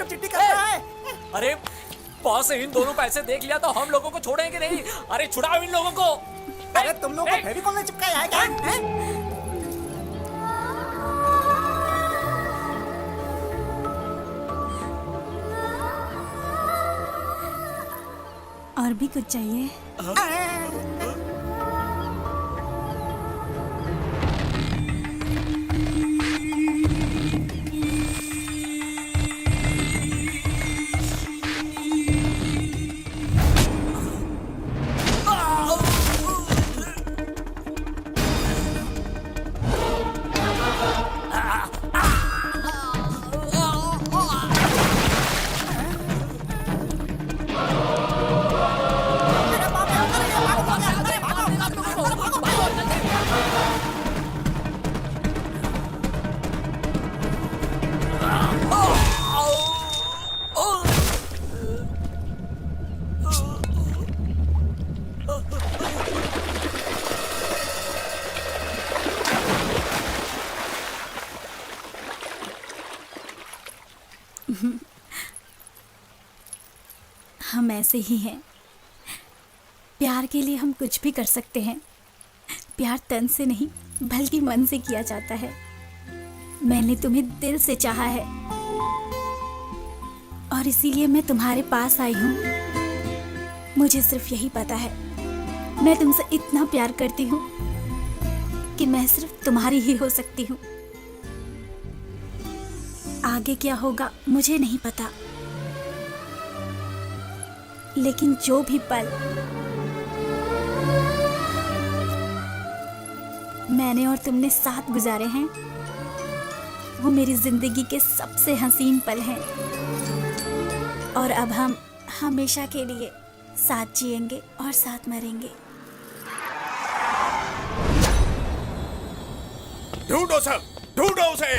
वेलकम चिट्ठी करता है। अरे बॉस, इन दोनों को ऐसे देख लिया तो हम लोगों को छोड़ेंगे नहीं। अरे छुड़ाओ इन लोगों को। अरे तुम लोग को फेविकॉल में चिपकाया है क्या? और भी कुछ चाहिए? हम ऐसे ही हैं। प्यार के लिए हम कुछ भी कर सकते हैं। प्यार तन से नहीं बल्कि मन से किया जाता है। मैंने तुम्हें दिल से चाहा है और इसीलिए मैं तुम्हारे पास आई हूँ। मुझे सिर्फ यही पता है, मैं तुमसे इतना प्यार करती हूँ कि मैं सिर्फ तुम्हारी ही हो सकती हूँ। आगे क्या होगा मुझे नहीं पता, लेकिन जो भी पल मैंने और तुमने साथ गुजारे हैं वो मेरी जिंदगी के सबसे हसीन पल हैं। और अब हम हमेशा के लिए साथ जिएंगे और साथ मरेंगे। ढूंढो सब, ढूंढो उसे।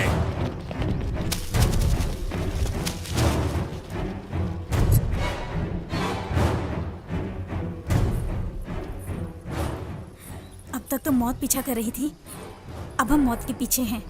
अब तक तो मौत पीछा कर रही थी, अब हम मौत के पीछे हैं।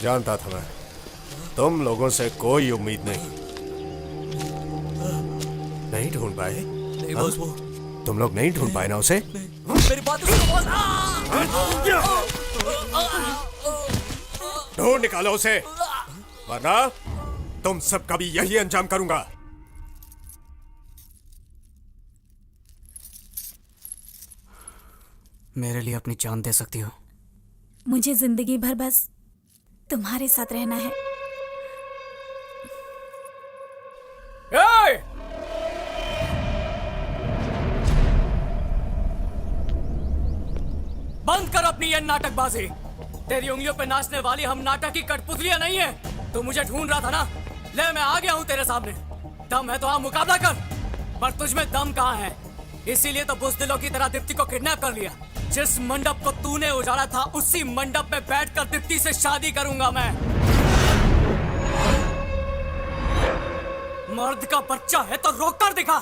जानता था मैं, तुम लोगों से कोई उम्मीद नहीं ढूंढ पाए। नहीं बॉस, वो तुम लोग नहीं ढूंढ पाए ना उसे? मेरी बात तो सुनो बॉस। ढूंढ निकालो उसे, वरना तुम सबका भी यही अंजाम करूंगा। मेरे लिए अपनी जान दे सकती हो? मुझे जिंदगी भर बस तुम्हारे साथ रहना है। बंद कर अपनी ये नाटकबाजी। तेरी उंगलियों पे नाचने वाली हम नाटक की कठपुतलियां नहीं है। तू मुझे ढूंढ रहा था ना, ले मैं आ गया हूं तेरे सामने। दम है तो हाँ मुकाबला कर, पर तुझमें दम कहाँ है? इसीलिए तो बुज़दिलों की तरह दीप्ति को किडनैप कर लिया। जिस मंडप को तूने उजाड़ा था उसी मंडप में बैठकर दीप्ति से शादी करूंगा मैं। मर्द का बच्चा है तो रोक कर दिखा।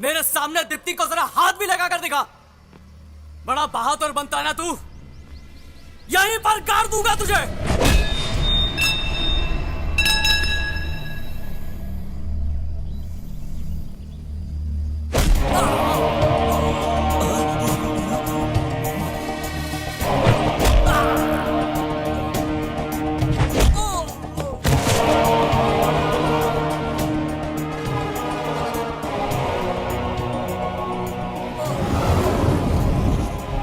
मेरे सामने दीप्ति को जरा हाथ भी लगा कर दिखा। बड़ा बहादुर बनता है ना तू, यहीं पर गाड़ दूंगा तुझे।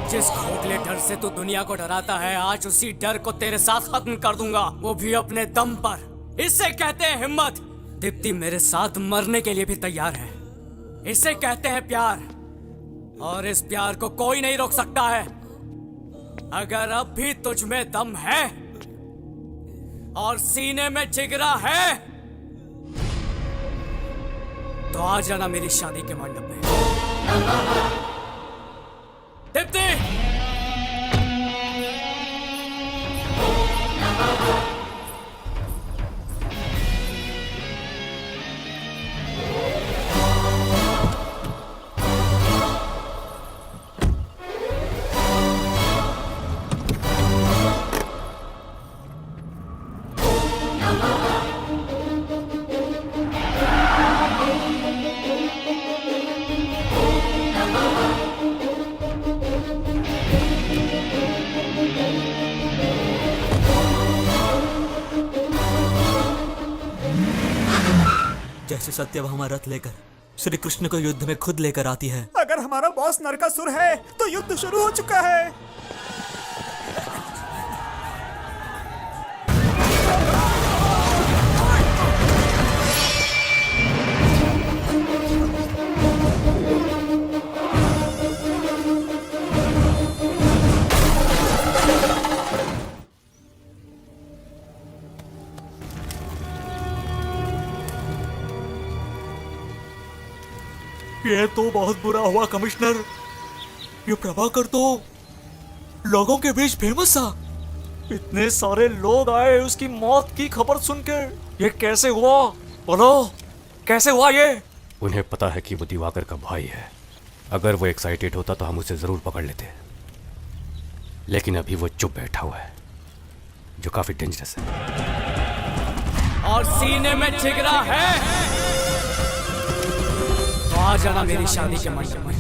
जिस खोखले डर से तू दुनिया को डराता है, आज उसी डर को तेरे साथ खत्म कर दूंगा, वो भी अपने दम पर। इससे कहते हैं हिम्मत। दीप्ति मेरे साथ मरने के लिए भी तैयार है। इसे कहते हैं प्यार, और इस प्यार को कोई नहीं रोक सकता है। अगर अब भी तुझ में दम है और सीने में जिगरा है तो आ जाना मेरी शादी के मंडप में। दीप्ति! सत्यभामा रथ लेकर श्री कृष्ण को युद्ध में खुद लेकर आती है। अगर हमारा बॉस नरकासुर है तो युद्ध शुरू हो चुका है। ये तो बहुत बुरा हुआ कमिश्नर। ये प्रभाकर तो लोगों के बीच फेमस था। इतने सारे लोग आए उसकी मौत की खबर सुनकर। ये कैसे हुआ? बोलो, कैसे हुआ ये? उन्हें पता है कि वो दिवाकर का भाई है। अगर वो एक्साइटेड होता तो हम उसे जरूर पकड़ लेते, लेकिन अभी वो चुप बैठा हुआ है, जो काफी डेंजरस है। और सीने में जिगरा है तो आ जाना मेरी शादी के मंडप में।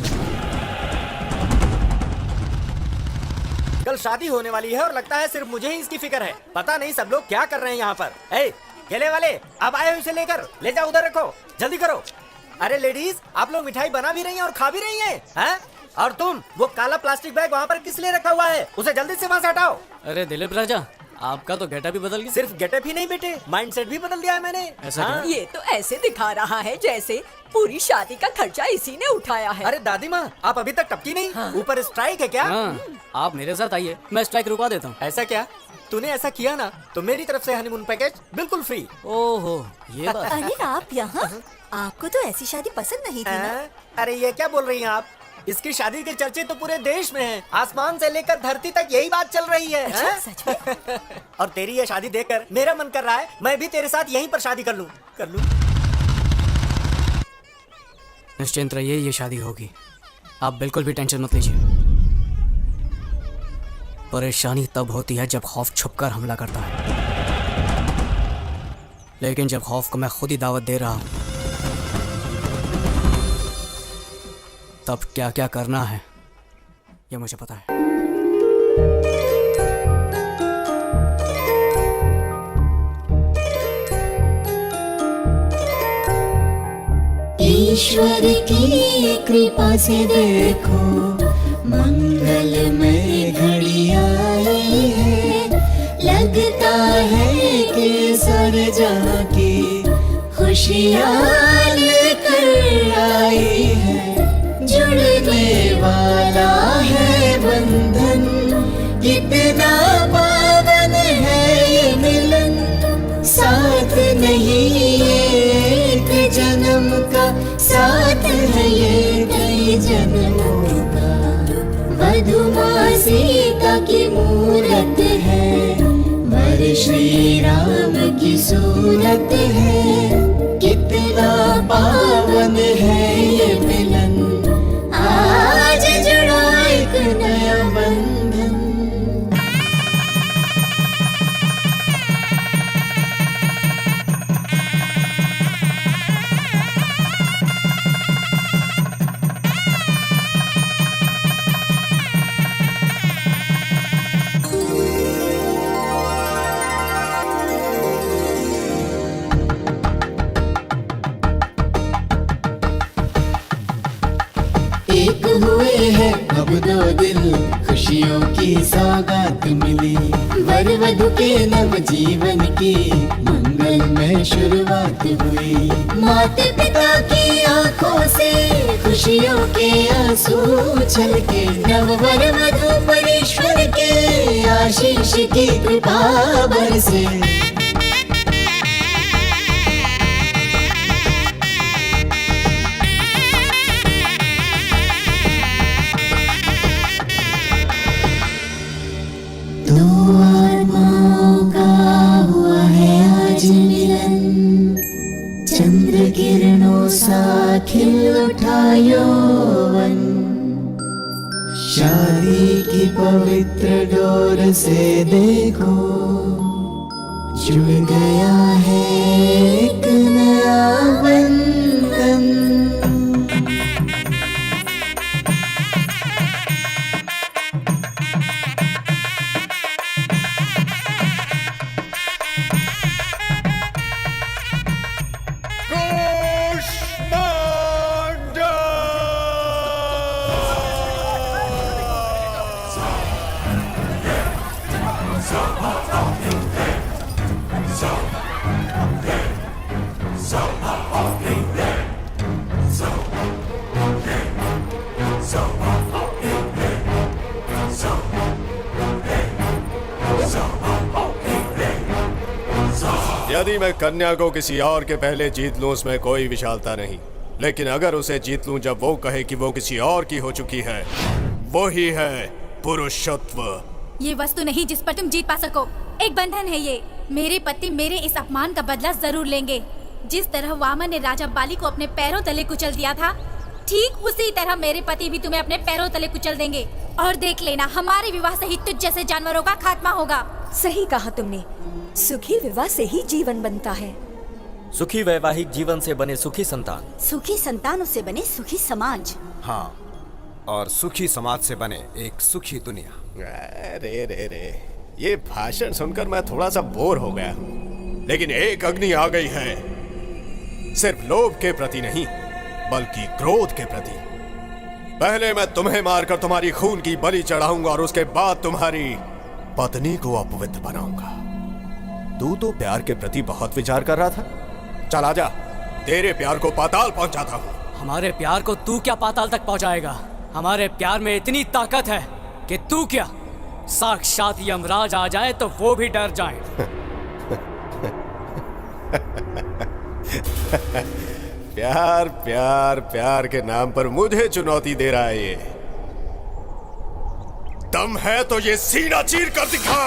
कल शादी होने वाली है और लगता है सिर्फ मुझे ही इसकी फिक्र है। पता नहीं सब लोग क्या कर रहे हैं यहाँ पर। ए, केले वाले, अब आए हो इसे लेकर, ले जाओ उधर रखो, जल्दी करो। अरे लेडीज, आप लोग मिठाई बना भी रही हैं और खा भी रही हैं, हैं? और तुम वो काला प्लास्टिक बैग वहाँ पर किस लिए रखा हुआ है? उसे जल्दी से वहाँ से हटाओ। अरे दिलीप राजा, आपका तो गेटअप भी बदल गया। सिर्फ गेटअप ही नहीं बेटे, माइंडसेट भी बदल दिया है मैंने। ऐसा ये तो ऐसे दिखा रहा है जैसे पूरी शादी का खर्चा इसी ने उठाया है। अरे दादी माँ, आप अभी तक टपकी नहीं? ऊपर स्ट्राइक है क्या? आप मेरे साथ आइए, मैं स्ट्राइक रुकवा देता हूँ। ऐसा क्या? तूने ऐसा किया ना तो मेरी तरफ से हनीमून पैकेज बिल्कुल फ्री। ओहो, ये बात। अरे आप यहाँ? आपको तो ऐसी शादी पसंद नहीं थी ना? अरे ये क्या बोल रही हैं आप? इसकी शादी के चर्चे तो पूरे देश में हैं। आसमान से लेकर धरती तक यही बात चल रही है। अच्छा, सच में? और तेरी ये शादी देखकर मेरा मन कर रहा है मैं भी तेरे साथ यहीं पर शादी कर लूं। निश्चिंत रहिए, ये शादी होगी। आप बिल्कुल भी टेंशन मत लीजिए। परेशानी तब होती है जब खौफ छुपकर हमला करता है, लेकिन जब खौफ को मैं खुद ही दावत दे रहा हूं, तब क्या क्या करना है ये मुझे पता है। ईश्वर की कृपा से देखो मंगलमय घड़ी आई है। लगता है कि सारे जहां की खुशियाँ लेकर आई है। जुड़ने वाला है बंधन, कितना पावन है ये मिलन। साथ नहीं एक जन्म का, साथ है ये कई जन्मों का। वधुमा सीता की मूरत है, वर श्री राम की सूरत है। कितना पावन है ये मिलन, आज जुड़ा एक नया बंधन। एक हुए हैं अब दो दिल, खुशियों की सौगात मिली। वर वधु के नव जीवन की मंगलमय शुरुआत हुई। माता पिता की आंखों से खुशियों के आंसू छलके। नव वर वधु पर ईश्वर के आशीष की कृपा बरसे। दो आत्माओं का हुआ है आज मिलन। चंद्र किरणों सा खिल उठा यौवन। शादी की पवित्र डोर से देखो जुड़ गया है एक नया बंधन। कि मैं कन्या को किसी और के पहले जीत लूं उसमें कोई विशालता नहीं, लेकिन अगर उसे जीत लूं जब वो कहे कि वो किसी और की हो चुकी है, वो ही है पुरुषत्व। ये वस्तु नहीं जिस पर तुम जीत पा सको, एक बंधन है ये। मेरे पति मेरे इस अपमान का बदला जरूर लेंगे। जिस तरह वामन ने राजा बाली को अपने पैरों तले कुचल दिया था, ठीक उसी तरह मेरे पति भी तुम्हें अपने पैरों तले कुचल देंगे। और देख लेना, हमारे विवाह से ही तुझ जैसे जानवरों का खात्मा होगा। सही कहा तुमने, सुखी विवाह से ही जीवन बनता है। सुखी वैवाहिक जीवन से बने सुखी संतान, सुखी संतानों से बने सुखी समाज। हाँ, और सुखी समाज से बने एक सुखी दुनिया। रे रे रे, ये भाषण सुनकर मैं थोड़ा सा बोर हो गया हूँ। लेकिन एक अग्नि आ गई है, सिर्फ लोभ के प्रति नहीं बल्कि क्रोध के प्रति। पहले मैं तुम्हें मारकर तुम्हारी खून की बलि चढ़ाऊंगा और उसके बाद तुम्हारी पत्नी को अपवित्र बनाऊंगा। तू तो प्यार के प्रति बहुत विचार कर रहा था। चल आजा, तेरे प्यार को पाताल पहुंचाता हूँ। हमारे प्यार को तू क्या पाताल तक पहुंचाएगा? हमारे प्यार में इतनी ताकत है कि तू क्या, साक्षात यमराज आ जाए तो वो भी डर जाए। प्यार प्यार प्यार के नाम पर मुझे चुनौती दे रहा है ये। दम है तो ये सीना चीर कर दिखा।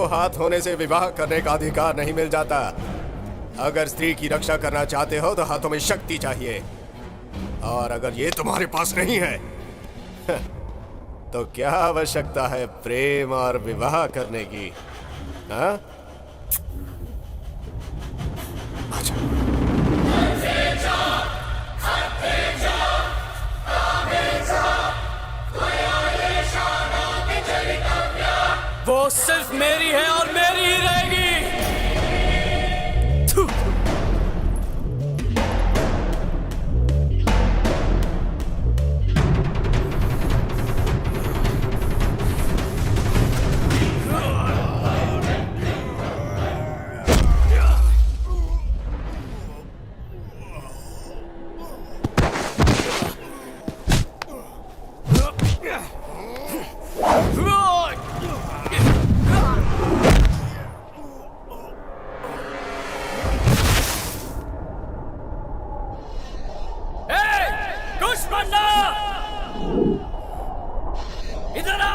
हाथ होने से विवाह करने का अधिकार नहीं मिल जाता। अगर स्त्री की रक्षा करना चाहते हो तो हाथों में शक्ति चाहिए, और अगर ये तुम्हारे पास नहीं है तो क्या आवश्यकता है प्रेम और विवाह करने की? हाँ? वो सिर्फ मेरी है और मेरी ही रहेगी। इधर आ।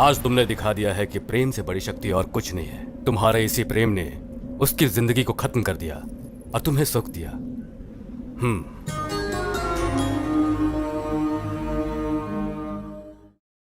आज तुमने दिखा दिया है कि प्रेम से बड़ी शक्ति और कुछ नहीं है। तुम्हारे इसी प्रेम ने उसकी जिंदगी को खत्म कर दिया और तुम्हें सुख दिया।